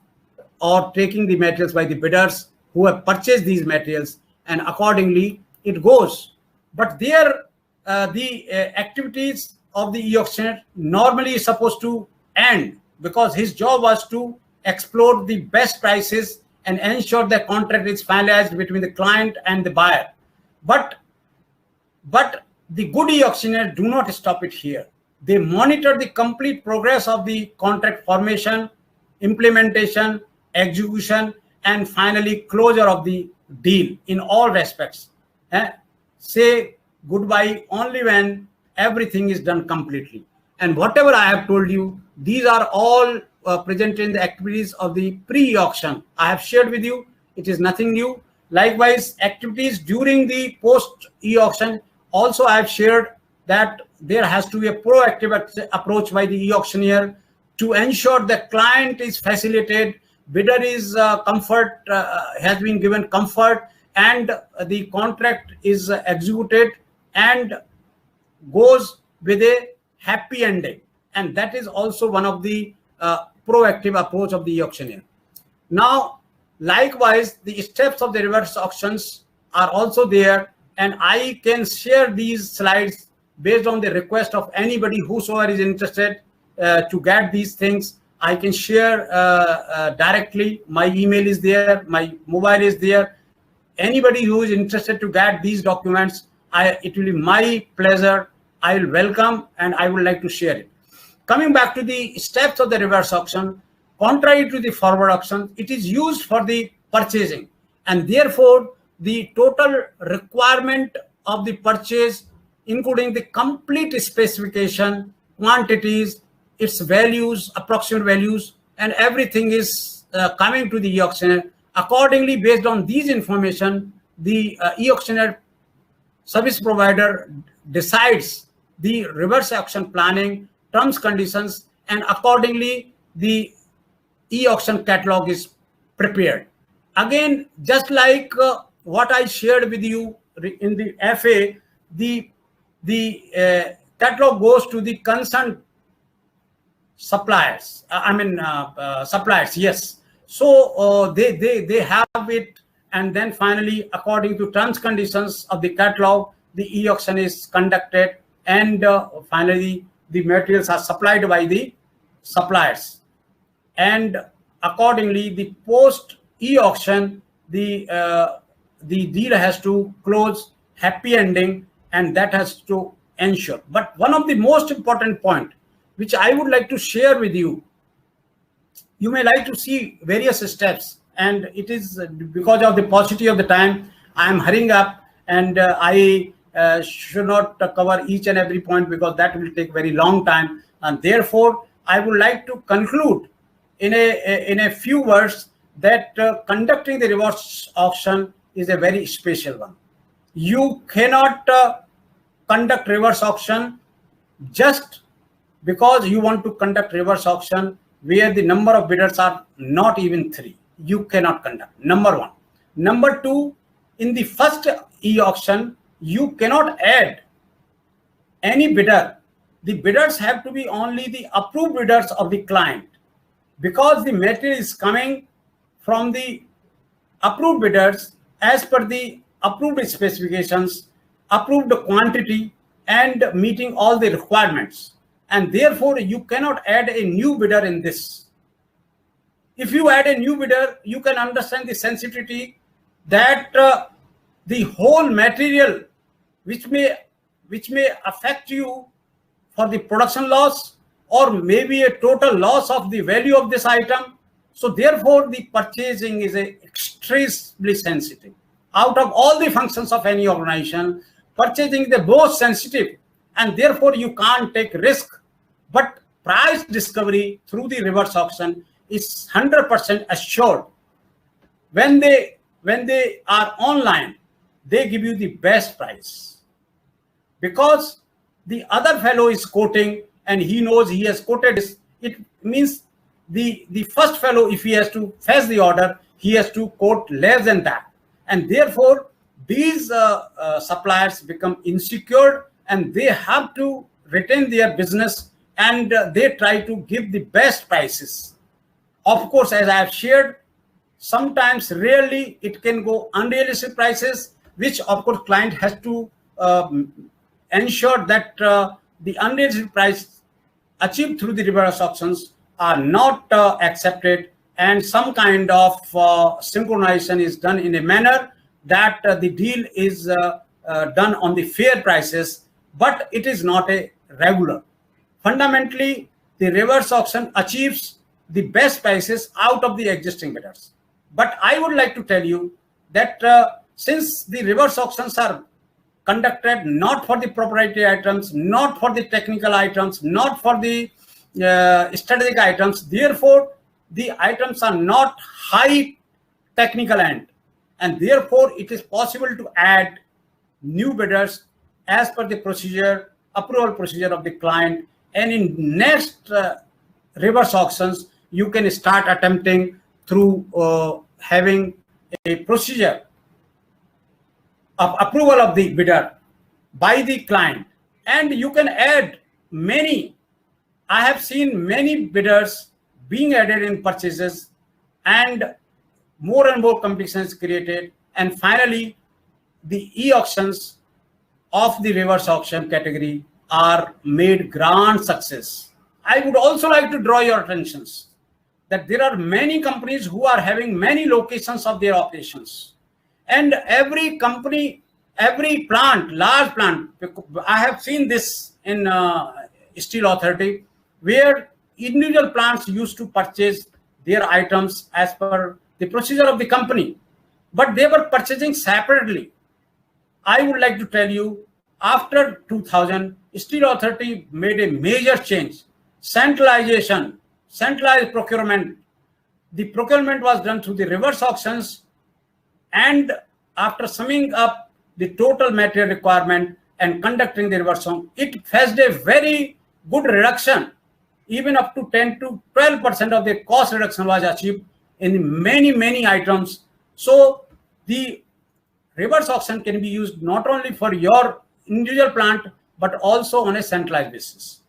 or taking the materials by the bidders who have purchased these materials, and accordingly it goes. But there the activities of the e-auctioneer normally is supposed to end, because his job was to explore the best prices and ensure the contract is finalized between the client and the buyer. But the good e-auctioneer do not stop it here. They monitor the complete progress of the contract formation, implementation, execution, and finally closure of the deal in all respects. Say goodbye only when everything is done completely. And whatever I have told you, these are all present in the activities of the pre-auction. I have shared with you. It is nothing new. Likewise, activities during the post e-auction, also I have shared that there has to be a proactive approach by the e-auctioneer to ensure the client is facilitated, bidder is comfort, has been given comfort, and the contract is executed and goes with a happy ending. And that is also one of the proactive approach of the auctioneer. Now, likewise, the steps of the reverse auctions are also there, and I can share these slides based on the request of anybody whosoever is interested to get these things. I can share directly. My email is there, my mobile is there. Anybody who is interested to get these documents, it will be my pleasure. I will welcome, and I would like to share it. Coming back to the steps of the reverse auction, contrary to the forward auction, it is used for the purchasing, and therefore the total requirement of the purchase, including the complete specification, quantities, its values, approximate values, and everything is coming to the e-auctioneer. Accordingly, based on these information, the e-auctioneer service provider decides the reverse auction planning, terms, conditions, and accordingly the e-auction catalog is prepared. Again, just like what I shared with you in the FA, the catalog goes to the concerned suppliers. Suppliers, yes. So they have it, and then finally, according to terms conditions of the catalog, the e-auction is conducted, and finally the materials are supplied by the suppliers. And accordingly, the post e-auction, the deal has to close happy ending, and that has to ensure. But one of the most important point which I would like to share with you, you may like to see various steps, and it is because of the paucity of the time, I am hurrying up, and I should not cover each and every point because that will take very long time. And therefore, I would like to conclude in a few words that conducting the reverse auction is a very special one. You cannot conduct reverse auction just because you want to conduct reverse auction where the number of bidders are not even 3. You cannot conduct, number one. Number two, in the first e-auction, you cannot add any bidder. The bidders have to be only the approved bidders of the client, because the material is coming from the approved bidders as per the approved specifications. approved quantity and meeting all the requirements. And therefore, you cannot add a new bidder in this. If you add a new bidder, you can understand the sensitivity that the whole material which may affect you for the production loss, or maybe a total loss of the value of this item. So therefore, the purchasing is extremely sensitive. Out of all the functions of any organization, purchasing is the most sensitive, and therefore you can't take risk. But price discovery through the reverse auction is 100% assured. When they are online, they give you the best price, because the other fellow is quoting and he knows he has quoted this. It means the first fellow, if he has to fetch the order, he has to quote less than that, and therefore these suppliers become insecure and they have to retain their business, and they try to give the best prices. Of course, as I have shared, sometimes rarely it can go unrealistic prices, which of course client has to ensure that the unrealistic price achieved through the reverse auctions are not accepted, and some kind of synchronization is done in a manner that the deal is done on the fair prices, but it is not a regular. Fundamentally, the reverse auction achieves the best prices out of the existing bidders. But I would like to tell you that since the reverse auctions are conducted not for the proprietary items, not for the technical items, not for the strategic items, therefore the items are not high technical end, and therefore it is possible to add new bidders as per the procedure, approval procedure of the client. And in next reverse auctions, you can start attempting through having a procedure of approval of the bidder by the client, and you can add many. I have seen many bidders being added in purchases, and more competition is created, and finally the e-auctions of the reverse auction category are made grand success. I would also like to draw your attentions that there are many companies who are having many locations of their operations, and every company, every plant, large plant, I have seen this in Steel Authority, where individual plants used to purchase their items as per the procedure of the company, but they were purchasing separately. I would like to tell you, after 2000, Steel Authority made a major change. Centralization, centralized procurement. The procurement was done through the reverse auctions, and after summing up the total material requirement and conducting the reverse auction, it fetched a very good reduction. Even up to 10 to 12% of the cost reduction was achieved in many items. So the reverse auction can be used not only for your individual plant, but also on a centralized basis.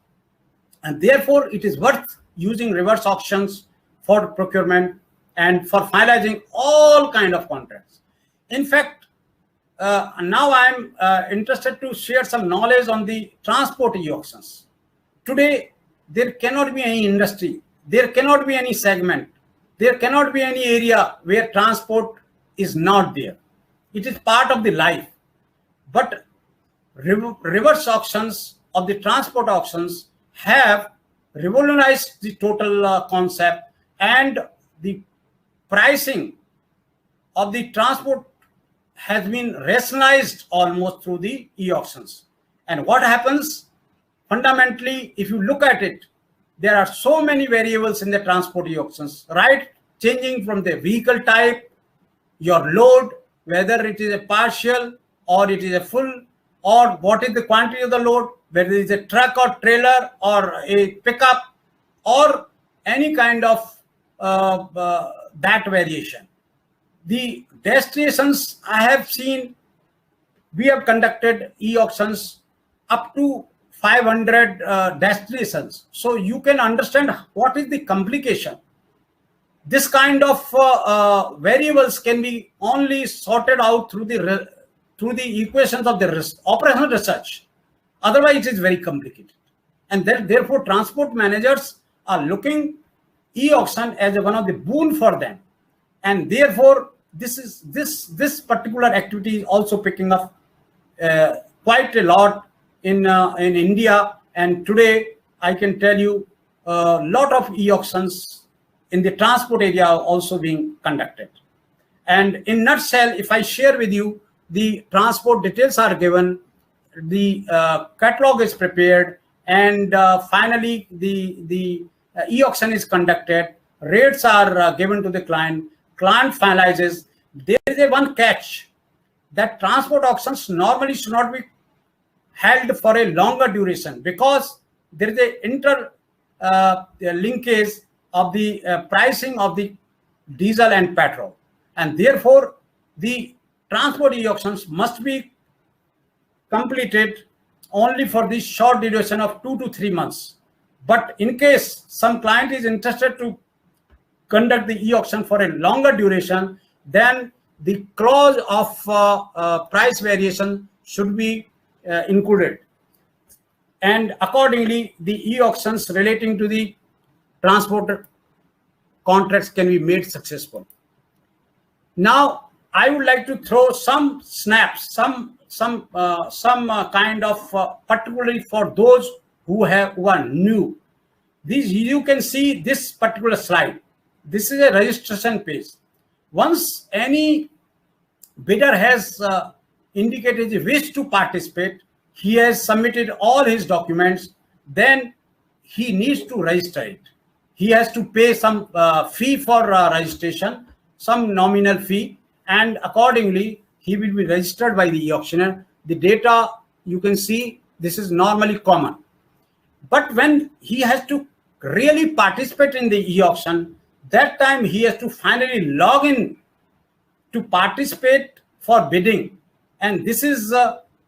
And therefore, it is worth using reverse auctions for procurement and for finalizing all kind of contracts. In fact, now I'm interested to share some knowledge on the transport e-auctions. Today, there cannot be any industry, there cannot be any segment, there cannot be any area where transport is not there. It is part of the life. But reverse auctions of the transport auctions have revolutionized the total concept, and the pricing of the transport has been rationalized almost through the e-auctions. And what happens? Fundamentally, if you look at it, there are so many variables in the transport e-auctions, right? Changing from the vehicle type, your load, whether it is a partial or it is a full, or what is the quantity of the load, whether it is a truck or trailer or a pickup, or any kind of that variation. The destinations I have seen, we have conducted e-auctions up to 500 destinations. So you can understand what is the complication. This kind of variables can be only sorted out through the through the equations of the operational research. Otherwise, it is very complicated. And therefore, transport managers are looking e-auction as one of the boon for them. And therefore, this particular activity is also picking up quite a lot in India. And today, I can tell you a lot of e-auctions in the transport area are also being conducted. And in nutshell, if I share with you, the transport details are given, the catalog is prepared, and finally the e-auction is conducted. Rates are given to the client. Client finalizes. There is a one catch that transport auctions normally should not be held for a longer duration because there is a linkage of the pricing of the diesel and petrol, and therefore the transport e-auctions must be completed only for this short duration of 2 to 3 months. But in case some client is interested to conduct the e-auction for a longer duration, then the clause of price variation should be included. And accordingly, the e-auctions relating to the transport contracts can be made successful. Now, I would like to throw some snaps, some kind of particularly for those who are new. These, you can see this particular slide. This is a registration page. Once any bidder has indicated his wish to participate, he has submitted all his documents, then he needs to register it. He has to pay some fee for registration, some nominal fee, and accordingly, he will be registered by the e-auctioneer. The data, you can see, this is normally common. But when he has to really participate in the e-auction, that time he has to finally log in to participate for bidding. And this is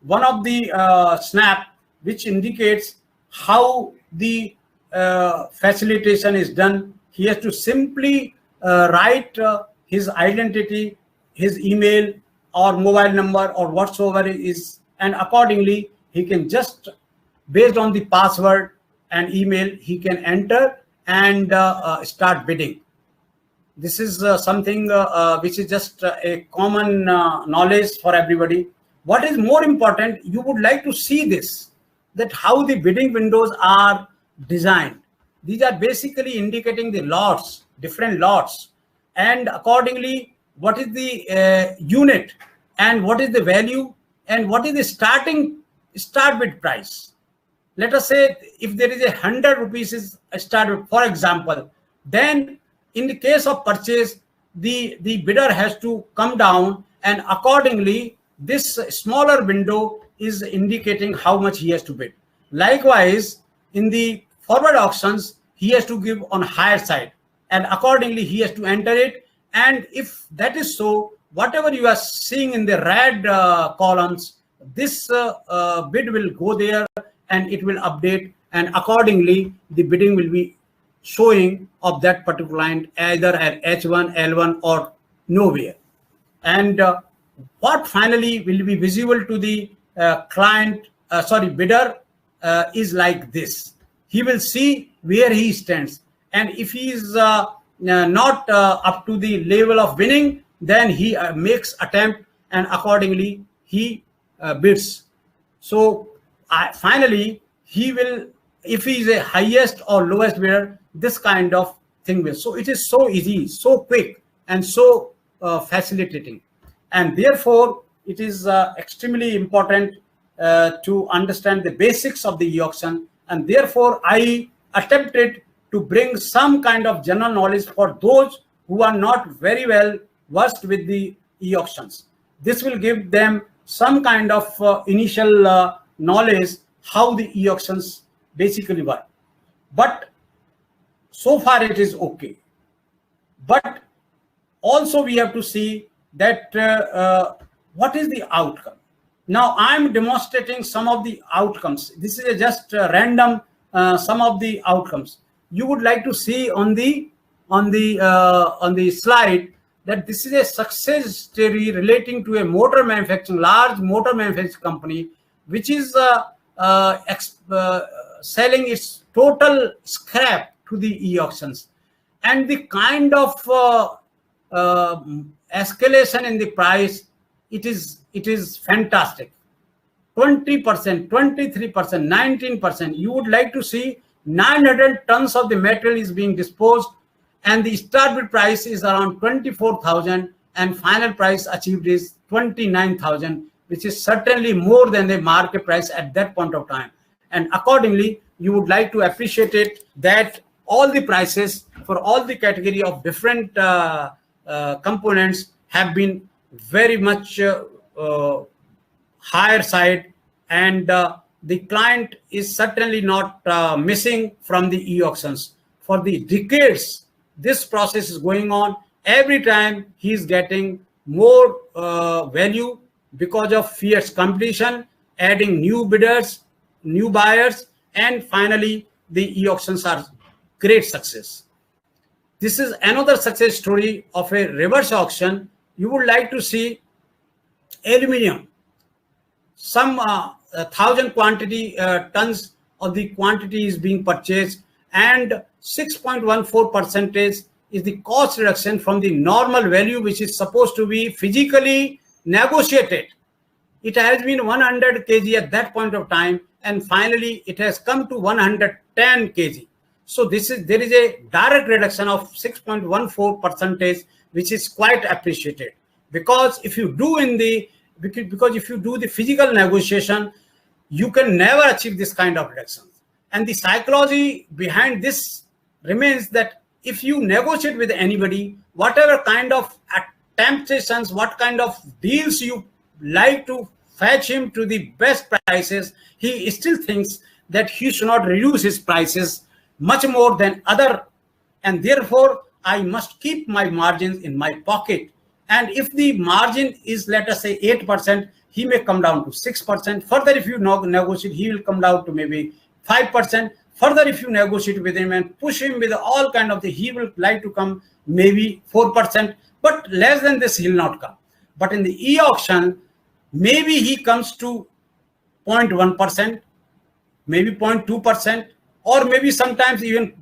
one of the snap which indicates how the facilitation is done. He has to simply write his identity, his email or mobile number or whatsoever it is, and accordingly he can just, based on the password and email, he can enter and start bidding. This is something which is just a common knowledge for everybody. What is more important, you would like to see this, that how the bidding windows are designed. These are basically indicating the lots, different lots, and accordingly what is the unit and what is the value and what is the start bid price. Let us say if there is 100 rupees is a start bid, for example, then in the case of purchase, the bidder has to come down, and accordingly this smaller window is indicating how much he has to bid. Likewise, in the forward auctions, he has to give on higher side, and accordingly he has to enter it. And if that is so, whatever you are seeing in the red columns, this bid will go there and it will update, and accordingly the bidding will be showing of that particular client either at H1, L1 or nowhere. And what finally will be visible to the bidder is like this. He will see where he stands, and if he is not up to the level of winning, then he makes attempt and accordingly he bids. So finally he will, if he is a highest or lowest bidder, this kind of thing will. So it is so easy, so quick, and so facilitating, and therefore it is extremely important to understand the basics of the e-auction. And therefore I attempted to bring some kind of general knowledge for those who are not very well versed with the e-auctions. This will give them some kind of initial knowledge how the e-auctions basically work. But so far it is okay. But also we have to see that what is the outcome. Now I'm demonstrating some of the outcomes. This is just random some of the outcomes. You would like to see on the slide that this is a success story relating to a motor manufacturing, large motor manufacturing company, which is selling its total scrap to the e-auctions. And the kind of escalation in the price, it is fantastic. 20%, 23%, 19%. You would like to see 900 tons of the material is being disposed, and the start bid price is around 24,000, and final price achieved is 29,000, which is certainly more than the market price at that point of time. And accordingly, you would like to appreciate it that all the prices for all the category of different components have been very much higher side, and the client is certainly not missing from the e-auctions. For the decades, this process is going on. Every time he is getting more value because of fierce competition, adding new bidders, new buyers, and finally the e-auctions are great success. This is another success story of a reverse auction. You would like to see aluminum, some 1,000 quantity tons of the quantity is being purchased, and 6.14% is the cost reduction from the normal value, which is supposed to be physically negotiated. It has been 100 kg at that point of time, and finally it has come to 110 kg. So there is a direct reduction of 6.14%, which is quite appreciated, because if you do the physical negotiation, you can never achieve this kind of reductions. And the psychology behind this remains that if you negotiate with anybody, whatever kind of temptations, what kind of deals you like to fetch him to the best prices, he still thinks that he should not reduce his prices much more than other, and therefore I must keep my margins in my pocket. And if the margin is, let us say, 8%, he may come down to 6%. Further, if you negotiate, he will come down to maybe 5%. Further, if you negotiate with him and push him with all kind of he will like to come maybe 4%, but less than this he will not come. But in the e-auction, maybe he comes to 0.1%, maybe 0.2%, or maybe sometimes even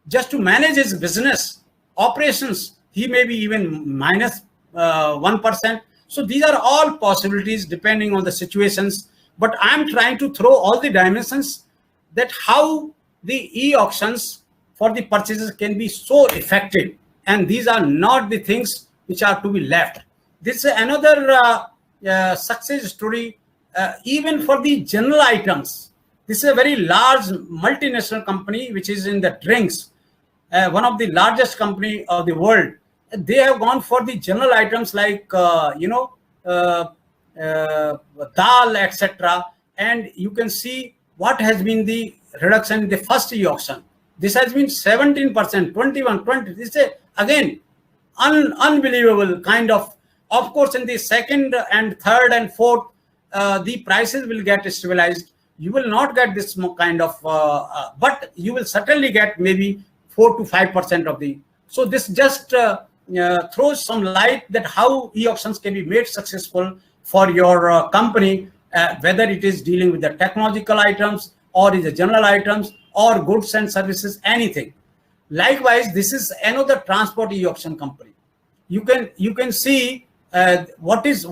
just to manage his business operations, he may be even minus 1%. So these are all possibilities depending on the situations. But I'm trying to throw all the dimensions that how the e-auctions for the purchases can be so effective. And these are not the things which are to be left. This is another success story, even for the general items. This is a very large multinational company which is in the drinks, one of the largest company of the world. They have gone for the general items like dal, etc. And you can see what has been the reduction in the first e-auction. This has been 17%, 21, 20. This is again unbelievable kind of. Of course, in the second and third and fourth, the prices will get stabilized. You will not get this kind of, but you will certainly get maybe 4 to 5% of the. So this just throws some light that how e-auctions can be made successful for your company, whether it is dealing with the technological items or is the general items or goods and services, anything. Likewise, this is another transport e-auction company. You can see what is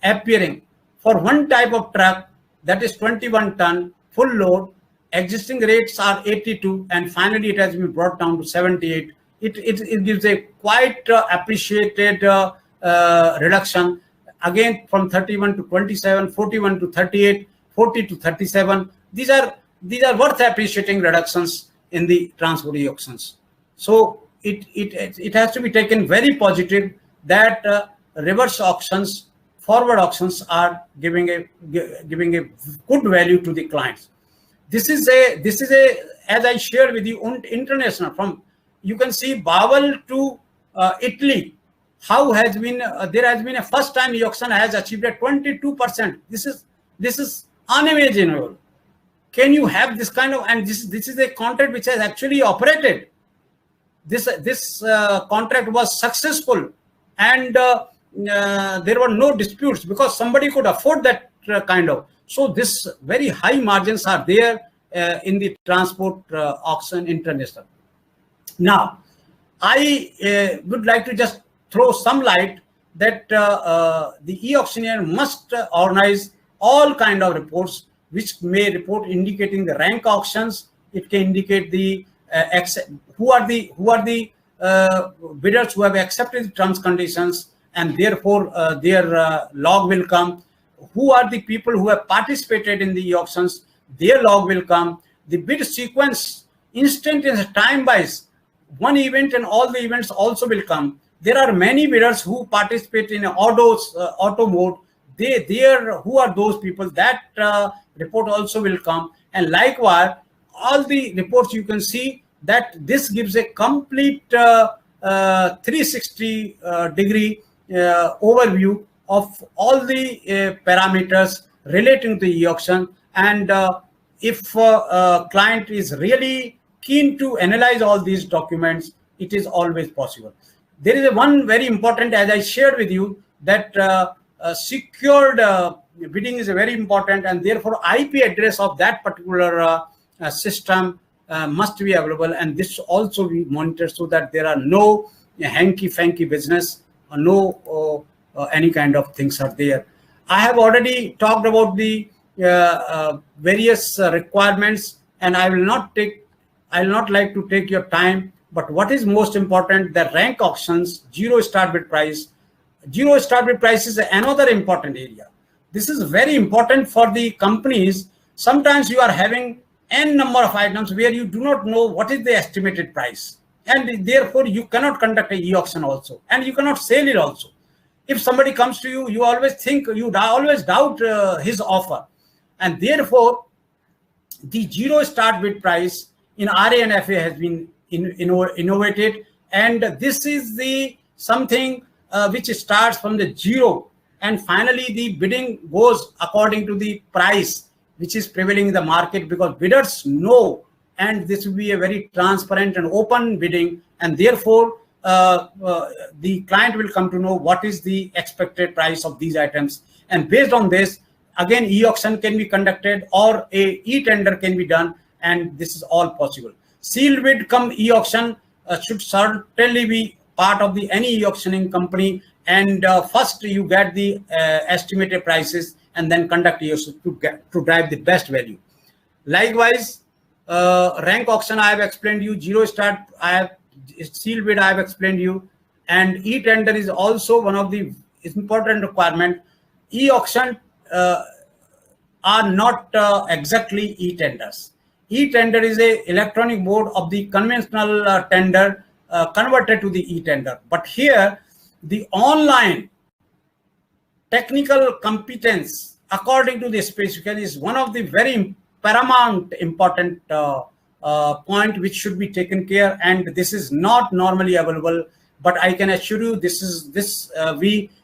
appearing for one type of truck, that is 21 ton full load. Existing rates are 82, and finally it has been brought down to 78. It gives a quite appreciated reduction, again from 31 to 27, 41 to 38, 40 to 37. These are worth appreciating reductions in the transport e-auctions. So it has to be taken very positive that reverse auctions, forward auctions are giving a good value to the clients. This is a as I shared with you, international, from you can see Bawal to Italy, how has been there has been a first time e-auction has achieved a 22%. This is unimaginable. Can you have this kind of, and this is a contract which has actually operated. This contract was successful. and there were no disputes because somebody could afford that kind of. So this very high margins are there in the transport auction international. Now, I would like to just throw some light that the e-auctioneer must organize all kind of reports, which may report indicating the rank auctions. It can indicate the who are the bidders who have accepted the terms conditions, and therefore their log will come. Who are the people who have participated in the auctions? Their log will come. The bid sequence, instantaneous time wise, one event and all the events also will come. There are many bidders who participate in auto mode. Who are those people? That report also will come. And likewise, all the reports you can see that this gives a complete 360 degree overview of all the parameters relating to the auction. And if a client is really keen to analyze all these documents, it is always possible. There is one very important, as I shared with you, that secured bidding is very important, and therefore IP address of that particular system must be available, and this also be monitored so that there are no hanky-fanky business or no any kind of things are there. I have already talked about the various requirements, and I will not like to take your time. But what is most important, the rank auctions, zero start bid price. Zero start bid price is another important area. This is very important for the companies. Sometimes you are having n number of items where you do not know what is the estimated price, and therefore you cannot conduct a e-auction also, and you cannot sell it also. If somebody comes to you, you always think, you always doubt his offer, and therefore the zero start bid price in RA and FA has been innovated, and this is the something which starts from the zero, and finally the bidding goes according to the price which is prevailing in the market, because bidders know, and this will be a very transparent and open bidding, and therefore the client will come to know what is the expected price of these items. And based on this, again, e-auction can be conducted or a e-tender can be done, and this is all possible. Sealed bid come e-auction should certainly be part of the any e-auctioning company, and first you get the estimated prices and then conduct e-auction to drive the best value. Likewise, rank auction I have explained you, zero start I have, sealed bid I have explained you, and e-tender is also one of the important requirement. E-auction are not exactly e-tenders. E-tender is a electronic mode of the conventional tender converted to the e-tender. But here, the online technical competence according to the specification is one of the very paramount important point which should be taken care, and this is not normally available. But I can assure you,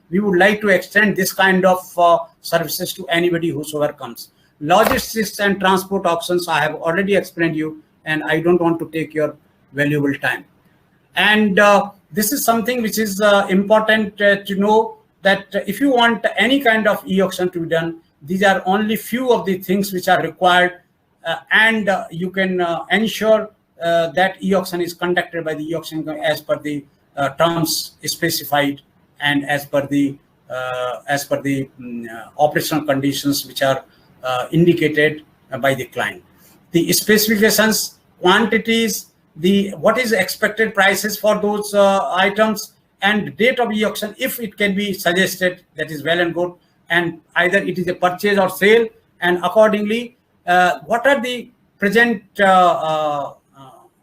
we would like to extend this kind of services to anybody whosoever comes. Logistics and transport auctions I have already explained you, and I don't want to take your valuable time. And this is something which is important to know, that if you want any kind of e-auction to be done, these are only few of the things which are required, and you can ensure that e-auction is conducted by the e-auction as per the terms specified and as per the operational conditions which are indicated by the client. The specifications, quantities, what is expected prices for those items, and date of e-auction, if it can be suggested, that is well and good, and either it is a purchase or sale, and accordingly what are the present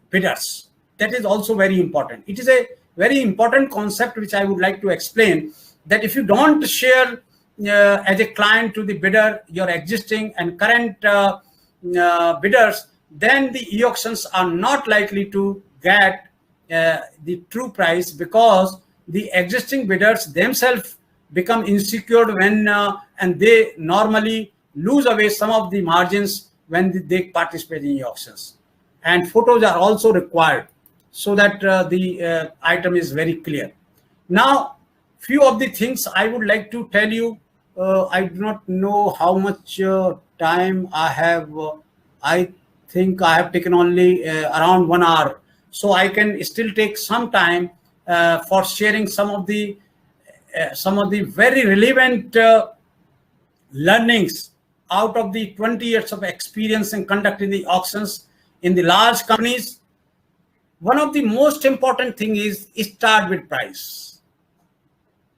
bidders. That is also very important. It is a very important concept which I would like to explain, that if you don't share as a client to the bidder your existing and current bidders, then the e-auctions are not likely to get the true price, because the existing bidders themselves become insecure when and they normally lose away some of the margins when they participate in e-auctions. And photos are also required so that the item is very clear. Now, few of the things I would like to tell you. I do not know how much time I have. I think I have taken only around 1 hour, so I can still take some time for sharing some of the very relevant learnings out of the 20 years of experience in conducting the auctions in the large companies. One of the most important thing is start with price.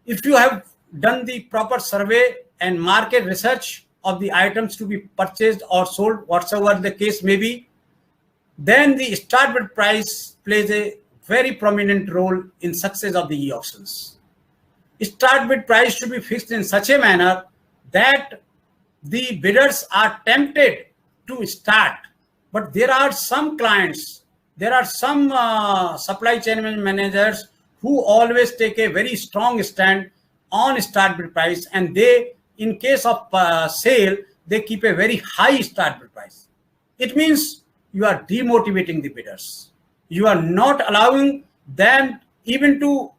If you have done the proper survey and market research of the items to be purchased or sold, whatsoever the case may be, then the start with price plays a very prominent role in success of the e-auctions. Start bid price should be fixed in such a manner that the bidders are tempted to start. But there are some clients, there are some supply chain managers who always take a very strong stand on start bid price, and they, in case of sale, they keep a very high start bid price. It means you are demotivating the bidders. You are not allowing them even to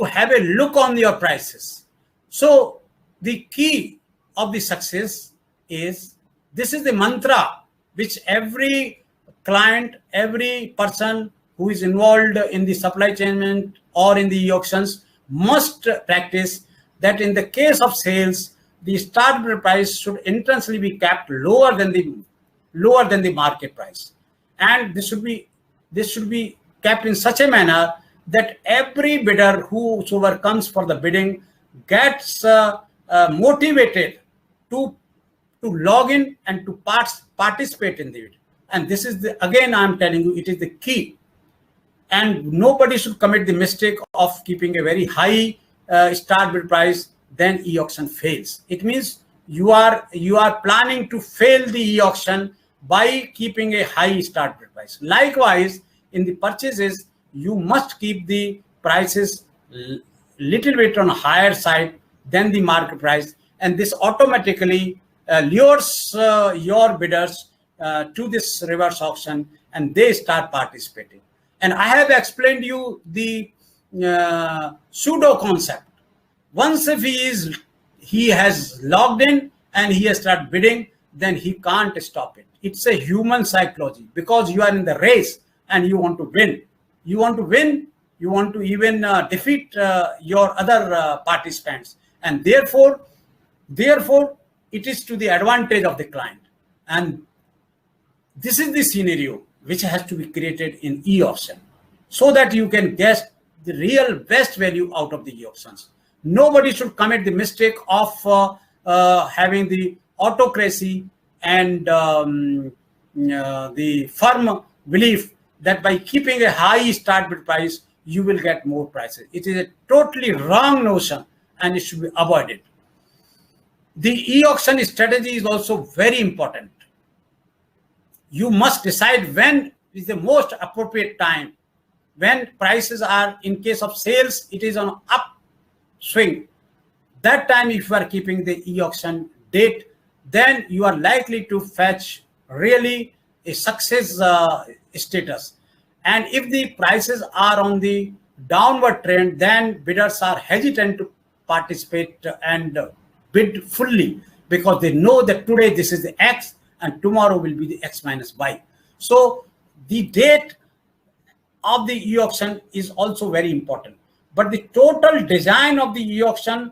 have a look on your prices. So the key of the success is, this is the mantra which every client, every person who is involved in the supply chain or in the auctions must practice, that in the case of sales, the start bid price should intensely be kept lower than the market price, and this should be kept in such a manner that every bidder whosoever comes for the bidding gets motivated to log in and to participate in the bid. And this is again I'm telling you, it is the key. And nobody should commit the mistake of keeping a very high start bid price, then e-auction fails. It means you are planning to fail the e-auction by keeping a high start bid price. Likewise, in the purchases, you must keep the prices little bit on a higher side than the market price, and this automatically lures your bidders to this reverse auction, and they start participating. And I have explained you the pseudo concept. Once if he has logged in and he has started bidding, then he can't stop it. It's a human psychology, because you are in the race and you want to win. You want to win, you want to even defeat your other participants. And therefore, it is to the advantage of the client. And this is the scenario which has to be created in e-auction, so that you can get the real best value out of the e-auctions. Nobody should commit the mistake of having the autocracy and the firm belief that by keeping a high start bid price, you will get more prices. It is a totally wrong notion, and it should be avoided. The e-auction strategy is also very important. You must decide when is the most appropriate time. When prices are, in case of sales, it is on upswing. That time, if you are keeping the e-auction date, then you are likely to fetch really a success status. And if the prices are on the downward trend, then bidders are hesitant to participate and bid fully, because they know that today this is the X and tomorrow will be the X minus Y. So the date of the e-auction is also very important. But the total design of the e-auction,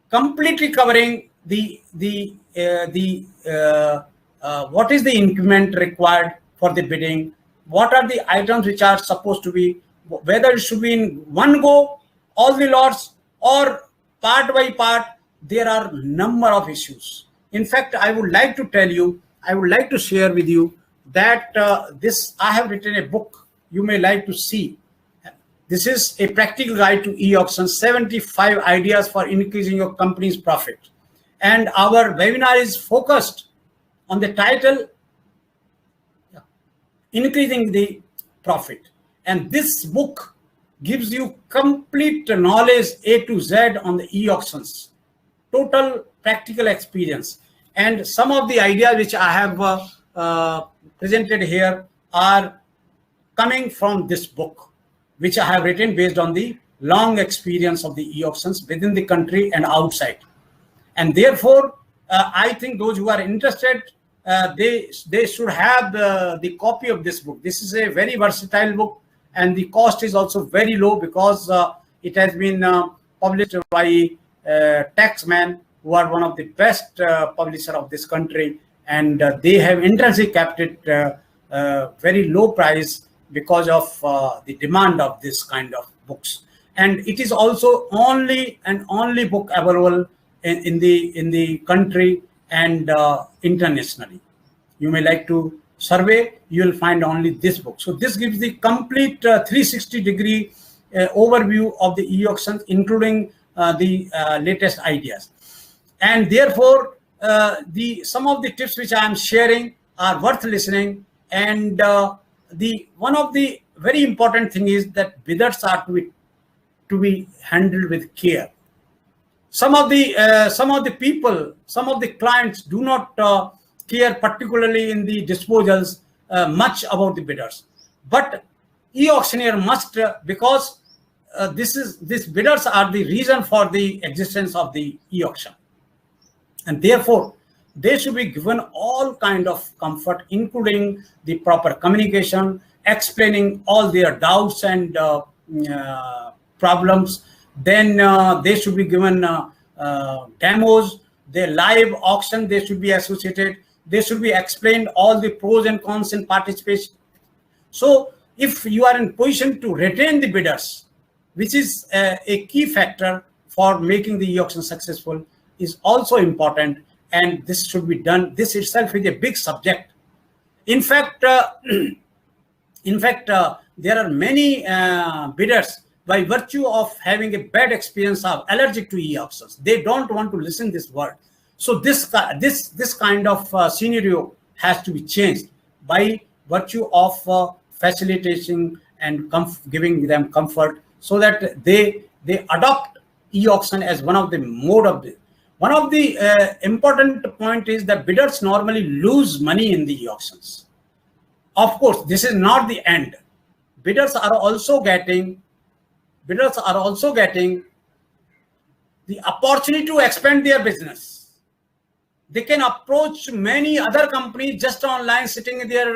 completely covering what is the increment required for the bidding, what are the items which are supposed to be, whether it should be in one go, all the lots, or part by part, there are number of issues. In fact, I would like to tell you, I would like to share with you that I have written a book you may like to see. This is a practical guide to e-auction, 75 ideas for increasing your company's profit. And our webinar is focused on the title, Increasing the Profit. And this book gives you complete knowledge A to Z on the e-auctions, total practical experience. And some of the ideas which I have presented here are coming from this book, which I have written based on the long experience of the e-auctions within the country and outside. And therefore, I think those who are interested, they should have the copy of this book. This is a very versatile book, and the cost is also very low because it has been published by taxmen who are one of the best publisher of this country, and they have intensely kept it very low price because of the demand of this kind of books. And it is also only book available in the country and internationally. You may like to survey, you will find only this book. So this gives the complete 360-degree overview of the e-auctions, including the latest ideas. And therefore, some of the tips which I am sharing are worth listening. And one of the very important thing is that bidders are to be handled with care. Some of the people, some of the clients do not care, particularly in the disposals, much about the bidders. But e-auctioneer must, because these bidders are the reason for the existence of the e-auction, and therefore they should be given all kind of comfort, including the proper communication, explaining all their doubts and problems. Then they should be given demos, their live auction, they should be associated. They should be explained all the pros and cons in participation. So if you are in position to retain the bidders, which is a key factor for making the e-auction successful, is also important, and this should be done. This itself is a big subject. In fact, there are many bidders, by virtue of having a bad experience, are allergic to e-auctions. They don't want to listen this word. So this kind of scenario has to be changed by virtue of facilitating and giving them comfort, so that they adopt e-auction as one of the mode of the. One of the important point is that bidders normally lose money in the e-auctions. Of course, this is not the end. Bidders are also getting the opportunity to expand their business. They can approach many other companies just online, sitting in their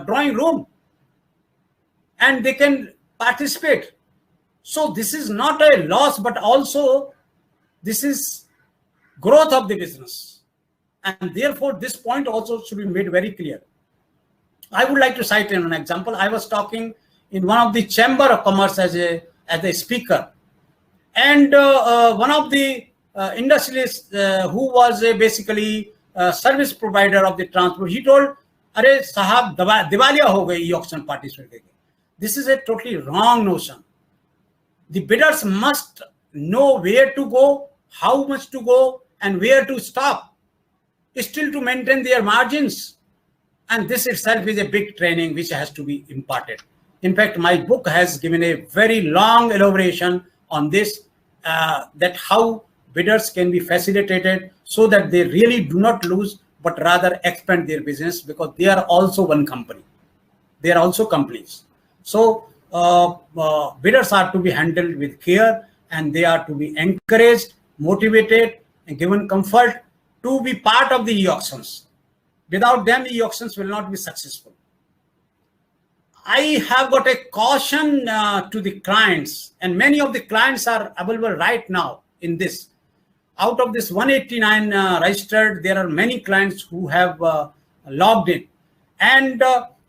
drawing room, and they can participate. So this is not a loss, but also this is growth of the business. And therefore, this point also should be made very clear. I would like to cite an example. I was talking in one of the chamber of commerce as a speaker, and one of the industrialists who was basically a service provider of the transport, he told, "Arey sahab, diwaliya ho gayi e-auction participate." This is a totally wrong notion. The bidders must know where to go, how much to go, and where to stop, still to maintain their margins. And this itself is a big training which has to be imparted. In fact, my book has given a very long elaboration on this, that how bidders can be facilitated so that they really do not lose, but rather expand their business, because they are also one company. They are also companies. So bidders are to be handled with care, and they are to be encouraged, motivated, and given comfort to be part of the e-auctions. Without them, e-auctions will not be successful. I have got a caution to the clients, and many of the clients are available right now in this. Out of this 189 registered, there are many clients who have logged in. And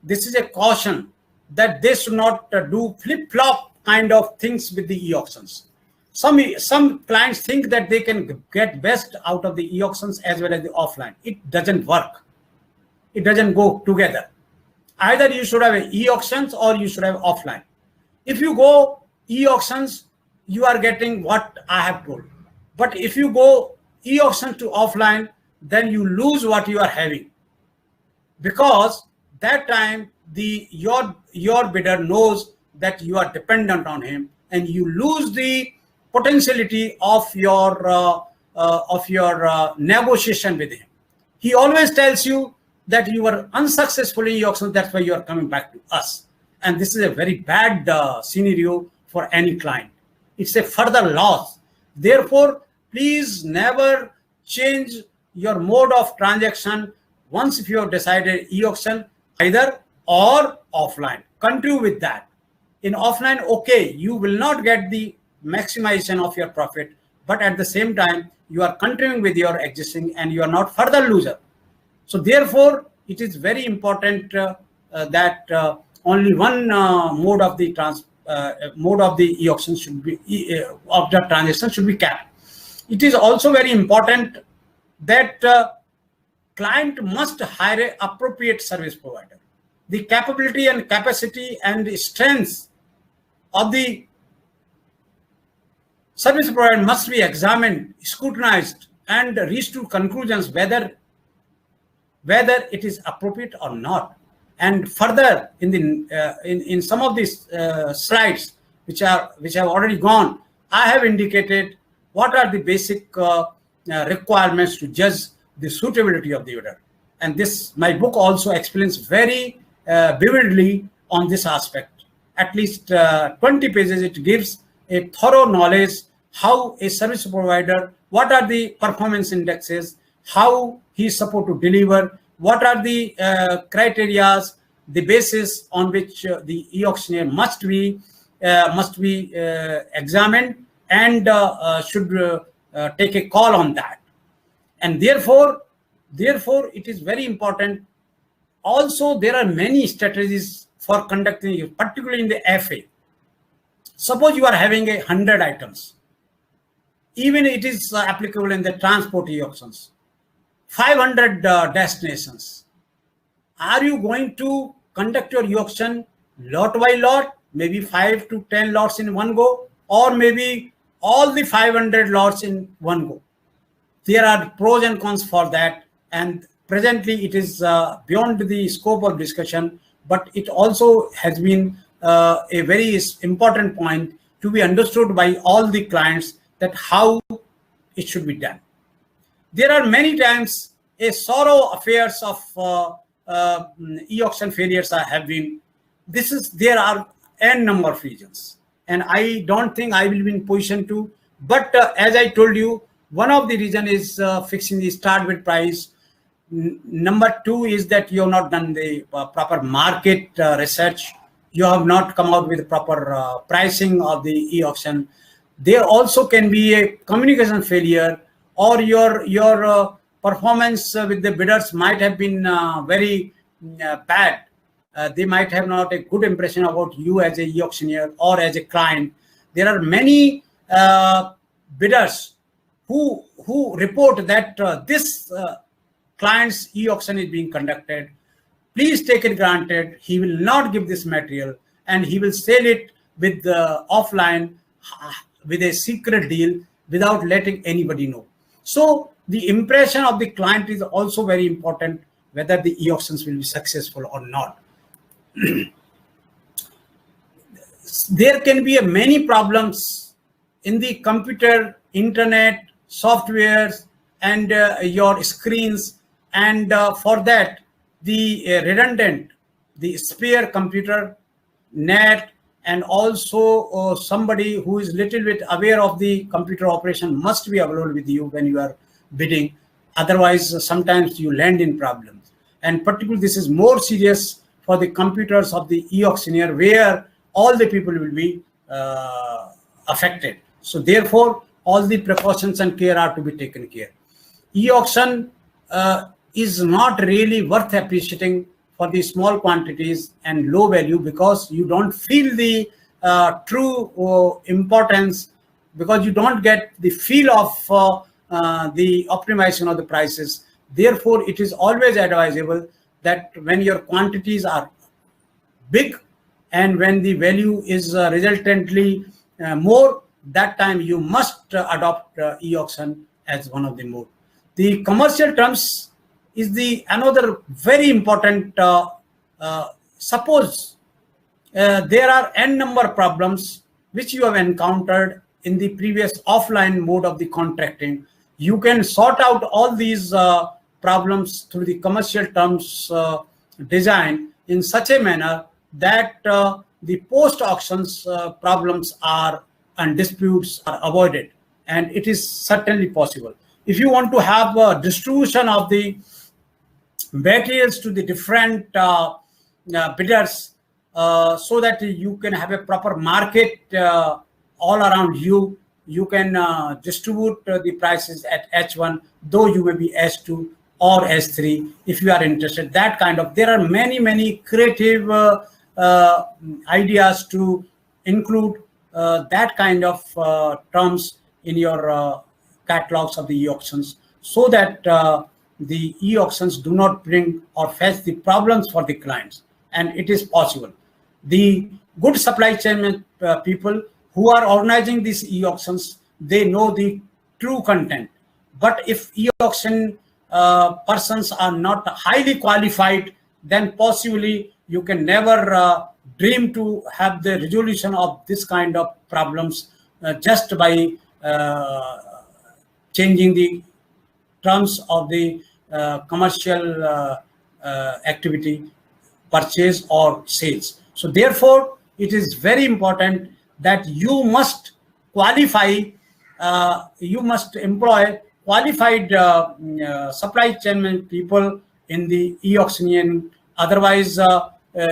this is a caution that they should not do flip-flop kind of things with the e-auctions. Some clients think that they can get best out of the e-auctions as well as the offline. It doesn't work. It doesn't go together. Either you should have e-auctions or you should have offline. If you go e-auctions, you are getting what I have told. But if you go e-auction to offline, then you lose what you are having, because that time your bidder knows that you are dependent on him, and you lose the potentiality of your negotiation with him. He always tells you that you were unsuccessful in e-auction, that's why you are coming back to us. And this is a very bad scenario for any client. it's a further loss. Therefore, please never change your mode of transaction once if you have decided e-auction, either or offline. Continue with that. In offline, okay, you will not get the maximization of your profit, but at the same time, you are continuing with your existing and you are not further loser. So therefore, it is very important that only one mode of the e-auction should be of the transaction should be kept. It is also very important that client must hire an appropriate service provider. The capability and capacity and strengths of the service provider must be examined, scrutinized, and reach to conclusions whether it is appropriate or not. And further, in the in some of these slides which have already gone, I have indicated what are the basic requirements to judge the suitability of the bidder. And this, my book also explains very vividly on this aspect. At least 20 pages, it gives a thorough knowledge how a service provider, what are the performance indexes, how he is supposed to deliver, what are the criteria, the basis on which the e-auctioneer must be examined and should take a call on that. And therefore, it is very important. Also, there are many strategies for conducting, particularly in the FA. Suppose you are having 100 items. Even it is applicable in the transport e-auctions. 500 destinations. Are you going to conduct your e-auction lot by lot, maybe 5 to 10 lots in one go, or maybe all the 500 lots in one go? There are pros and cons for that, and presently it is beyond the scope of discussion, but it also has been a very important point to be understood by all the clients, that how it should be done. There are many times a sorrow affairs of e-auction failures have been. There are n number of reasons, and I don't think I will be in position to. But as I told you, one of the reason is fixing the start bid price. Number two is that you have not done the proper market research. You have not come out with proper pricing of the e-auction. There also can be a communication failure, or your performance with the bidders might have been very bad. They might have not a good impression about you as a e-auctioneer or as a client. There are many bidders who report that this client's e-auction is being conducted. Please take it granted, he will not give this material and he will sell it with the offline with a secret deal without letting anybody know. So the impression of the client is also very important, whether the e-auctions will be successful or not. There can be many problems in the computer, internet, softwares, and your screens. And for that, the redundant, the spare computer, net, and also somebody who is little bit aware of the computer operation must be available with you when you are bidding. Otherwise, sometimes you land in problems. And particularly, this is more serious for the computers of the e-auctioneer, where all the people will be affected. So therefore, all the precautions and care are to be taken care. E-auction is not really worth appreciating for the small quantities and low value, because you don't feel the true importance, because you don't get the feel of the optimization of the prices. Therefore, it is always advisable that when your quantities are big and when the value is resultantly more, that time you must adopt e-auction as one of the mode. The commercial terms is the another very important. Suppose there are n number of problems which you have encountered in the previous offline mode of the contracting. You can sort out all these problems through the commercial terms design in such a manner that the post auctions problems are and disputes are avoided, and it is certainly possible. If you want to have a distribution of the materials to the different bidders, so that you can have a proper market all around you. You can distribute the prices at H1, though you may be S2 or S3 if you are interested. That kind of, there are many creative ideas to include that kind of terms in your catalogs of the e-auctions, so that the e-auctions do not bring or face the problems for the clients. And it is possible. The good supply chain people who are organizing these e-auctions, they know the true content. But if e-auction persons are not highly qualified, then possibly you can never dream to have the resolution of this kind of problems just by changing the terms of the commercial activity, purchase or sales. So therefore, it is very important that you must qualify, you must employ qualified supply chain people in the e-auctioneering. Otherwise,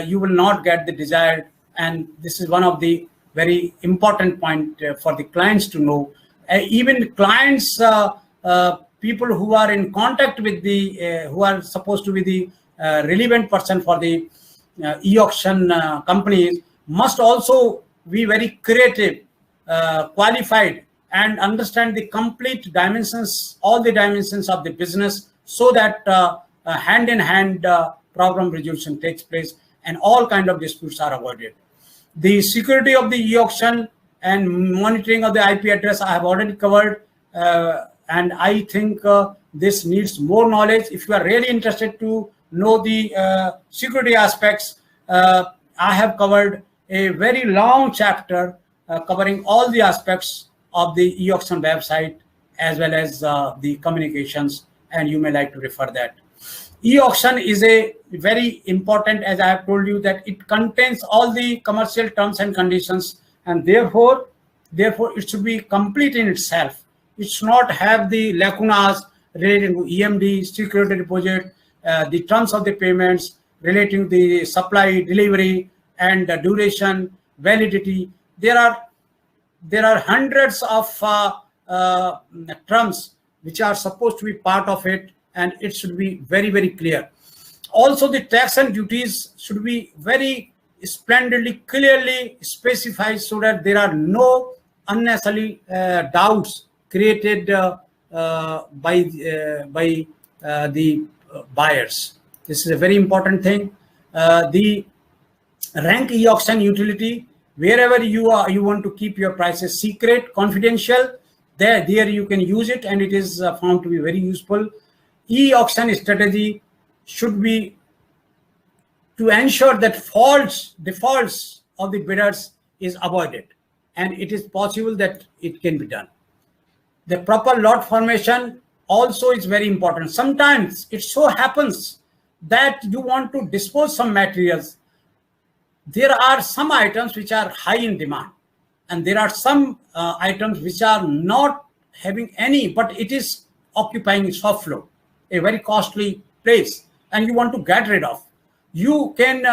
you will not get the desired. And this is one of the very important point for the clients to know. Even clients, people who are in contact with the, who are supposed to be the relevant person for the e-auction companies, must also be very creative, qualified, and understand the complete dimensions, all the dimensions of the business, so that hand in hand problem resolution takes place and all kind of disputes are avoided. The security of the e-auction and monitoring of the IP address I have already covered, and I think this needs more knowledge. If you are really interested to know the security aspects, I have covered a very long chapter covering all the aspects of the e-auction website as well as the communications, and you may like to refer that. E-auction is a very important, as I have told you, that it contains all the commercial terms and conditions, and therefore it should be complete in itself. It should not have the lacunas relating to EMD, security deposit, the terms of the payments relating to the supply, delivery, and duration, validity. There are hundreds of terms which are supposed to be part of it, and it should be very clear. Also, the tax and duties should be very splendidly, clearly specified, so that there are no unnecessary doubts created by the buyers. This is a very important thing. The rank e-auction utility, wherever you want to keep your prices secret, confidential, there you can use it, and it is found to be very useful. E-auction strategy should be to ensure that defaults of the bidders is avoided, and it is possible that it can be done. The proper lot formation also is very important. Sometimes it so happens that you want to dispose some materials. There are some items which are high in demand, and there are some items which are not having any, but it is occupying soft floor, a very costly place, and you want to get rid of. You can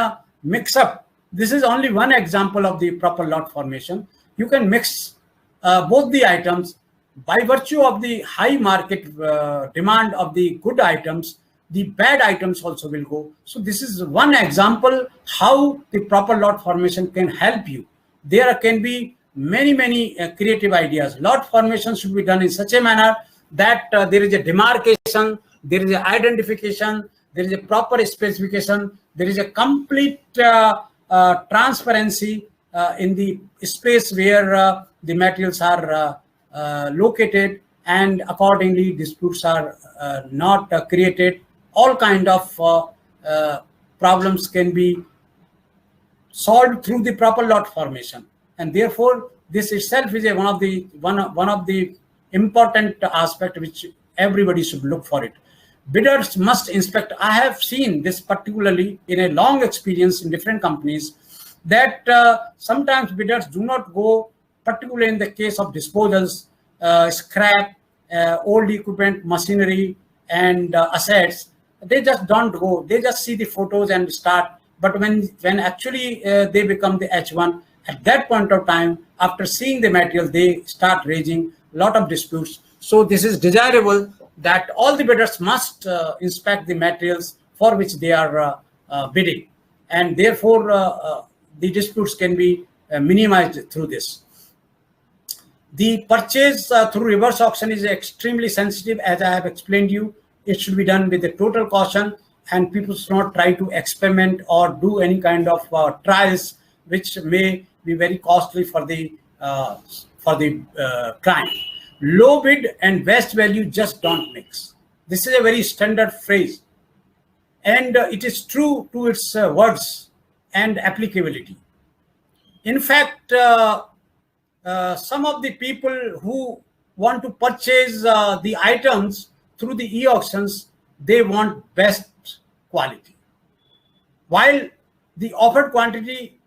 mix up. This is only one example of the proper lot formation. You can mix both the items. By virtue of the high market demand of the good items, the bad items also will go. So this is one example how the proper lot formation can help you. There can be many creative ideas. Lot formation should be done in such a manner that there is a demarcation, there is an identification, there is a proper specification, there is a complete transparency in the space where the materials are located, and accordingly disputes are not created. All kind of problems can be solved through the proper lot formation, and therefore this itself is one of the important aspect which everybody should look for it. Bidders must inspect. I have seen this particularly in a long experience in different companies, that sometimes bidders do not go particularly in the case of disposals, scrap, old equipment, machinery, and assets. They just don't go. They just see the photos and start. But when actually they become the H1, at that point of time, after seeing the material, they start raising a lot of disputes. So this is desirable that all the bidders must inspect the materials for which they are bidding, and therefore the disputes can be minimized through this. The purchase through reverse auction is extremely sensitive, as I have explained you. It should be done with a total caution, and people should not try to experiment or do any kind of trials, which may be very costly for the client. Low bid and best value just don't mix. This is a very standard phrase, and it is true to its words and applicability. In fact, some of the people who want to purchase the items through the e-auctions, they want best quality, while the offered quantity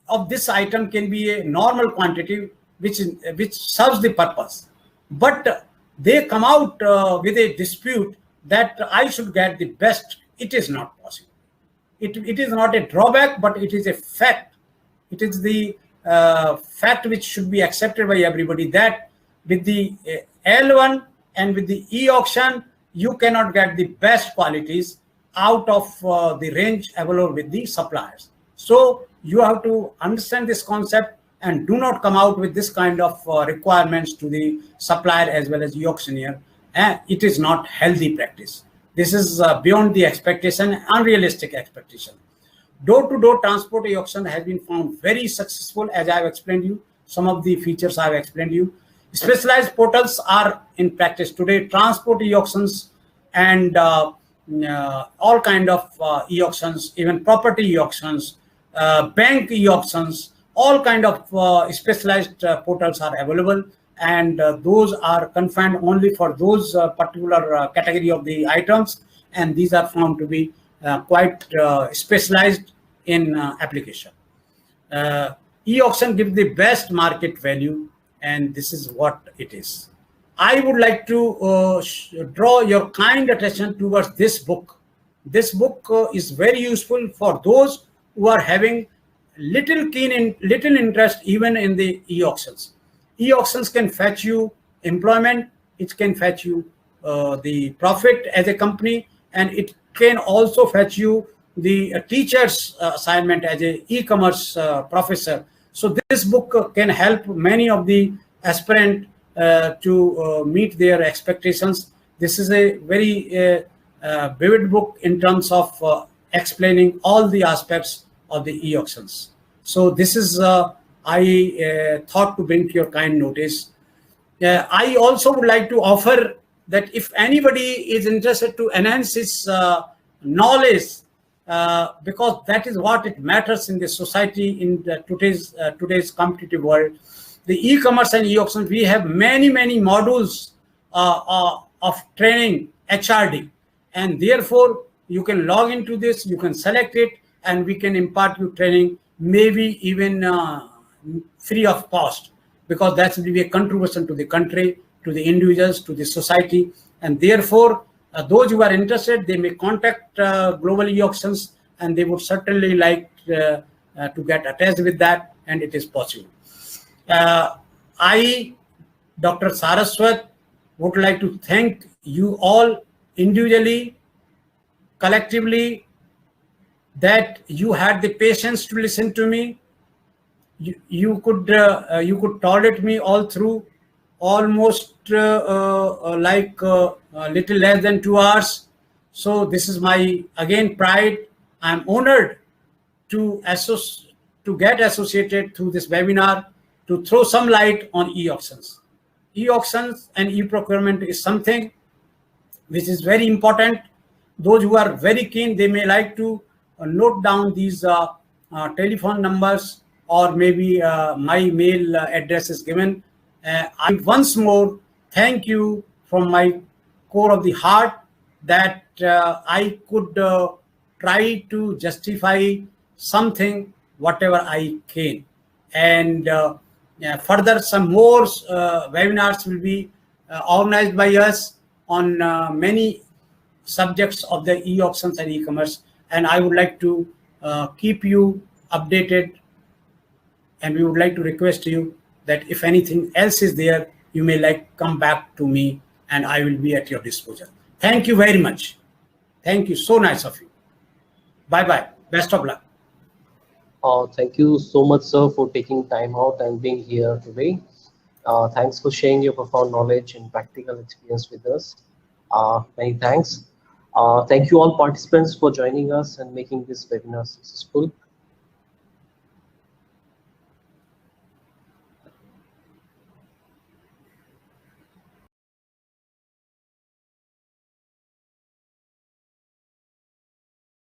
of this item can be a normal quantity which serves the purpose, but they come out with a dispute that I should get the best. It is not possible. It is not a drawback, but it is a fact. It is the fact which should be accepted by everybody, that with the L1 and with the e-auction, you cannot get the best qualities out of the range available with the suppliers. So you have to understand this concept and do not come out with this kind of requirements to the supplier as well as the auctioneer. And it is not healthy practice. This is beyond the expectation, unrealistic expectation. Door-to-door transport e-auction has been found very successful, as I have explained you. Some of the features I have explained you. Specialized portals are in practice today. Transport e-auctions and all kind of e-auctions, even property e-auctions, bank e-auctions, all kind of specialized portals are available, and those are confined only for those particular category of the items, and these are found to be quite specialized in application. E-auction gives the best market value, and this is what it is. I would like to draw your kind attention towards this book. This book is very useful for those who are having little interest even in the e-auctions. E-auctions can fetch you employment, it can fetch you the profit as a company, and it can also fetch you the teacher's assignment as a e-commerce professor. So this book can help many of the aspirant to meet their expectations. This is a very vivid book in terms of explaining all the aspects of the e-auctions. So this is I thought to bring to your kind notice. I also would like to offer that if anybody is interested to enhance his knowledge, because that is what it matters in the society in the today's competitive world. The e-commerce and e-auction, we have many modules of training, HRD, and therefore you can log into this, you can select it, and we can impart you training, maybe even free of cost, because that will be a contribution to the country, to the individuals, to the society, and therefore those who are interested, they may contact Global e-auctions, and they would certainly like to get attached with that, and it is possible. I, Dr. Saraswat, would like to thank you all individually, collectively, that you had the patience to listen to me. You could tolerate me all through almost like a little less than 2 hours. So this is my again pride. I'm honored to get associated through this webinar to throw some light on e-auctions. E-auctions and e-procurement is something which is very important. Those who are very keen, they may like to note down these telephone numbers, or maybe my mail address is given. I once more thank you from my core of the heart that I could try to justify something, whatever I can. And Yeah, further, some more webinars will be organized by us on many subjects of the e-auctions and e-commerce, and I would like to keep you updated, and we would like to request you that if anything else is there, you may like come back to me, and I will be at your disposal. Thank you very much. Thank you. So nice of you. Bye bye. Best of luck. Thank you so much, sir, for taking time out and being here today. Thanks for sharing your profound knowledge and practical experience with us. Many thanks. Thank you all participants for joining us and making this webinar successful.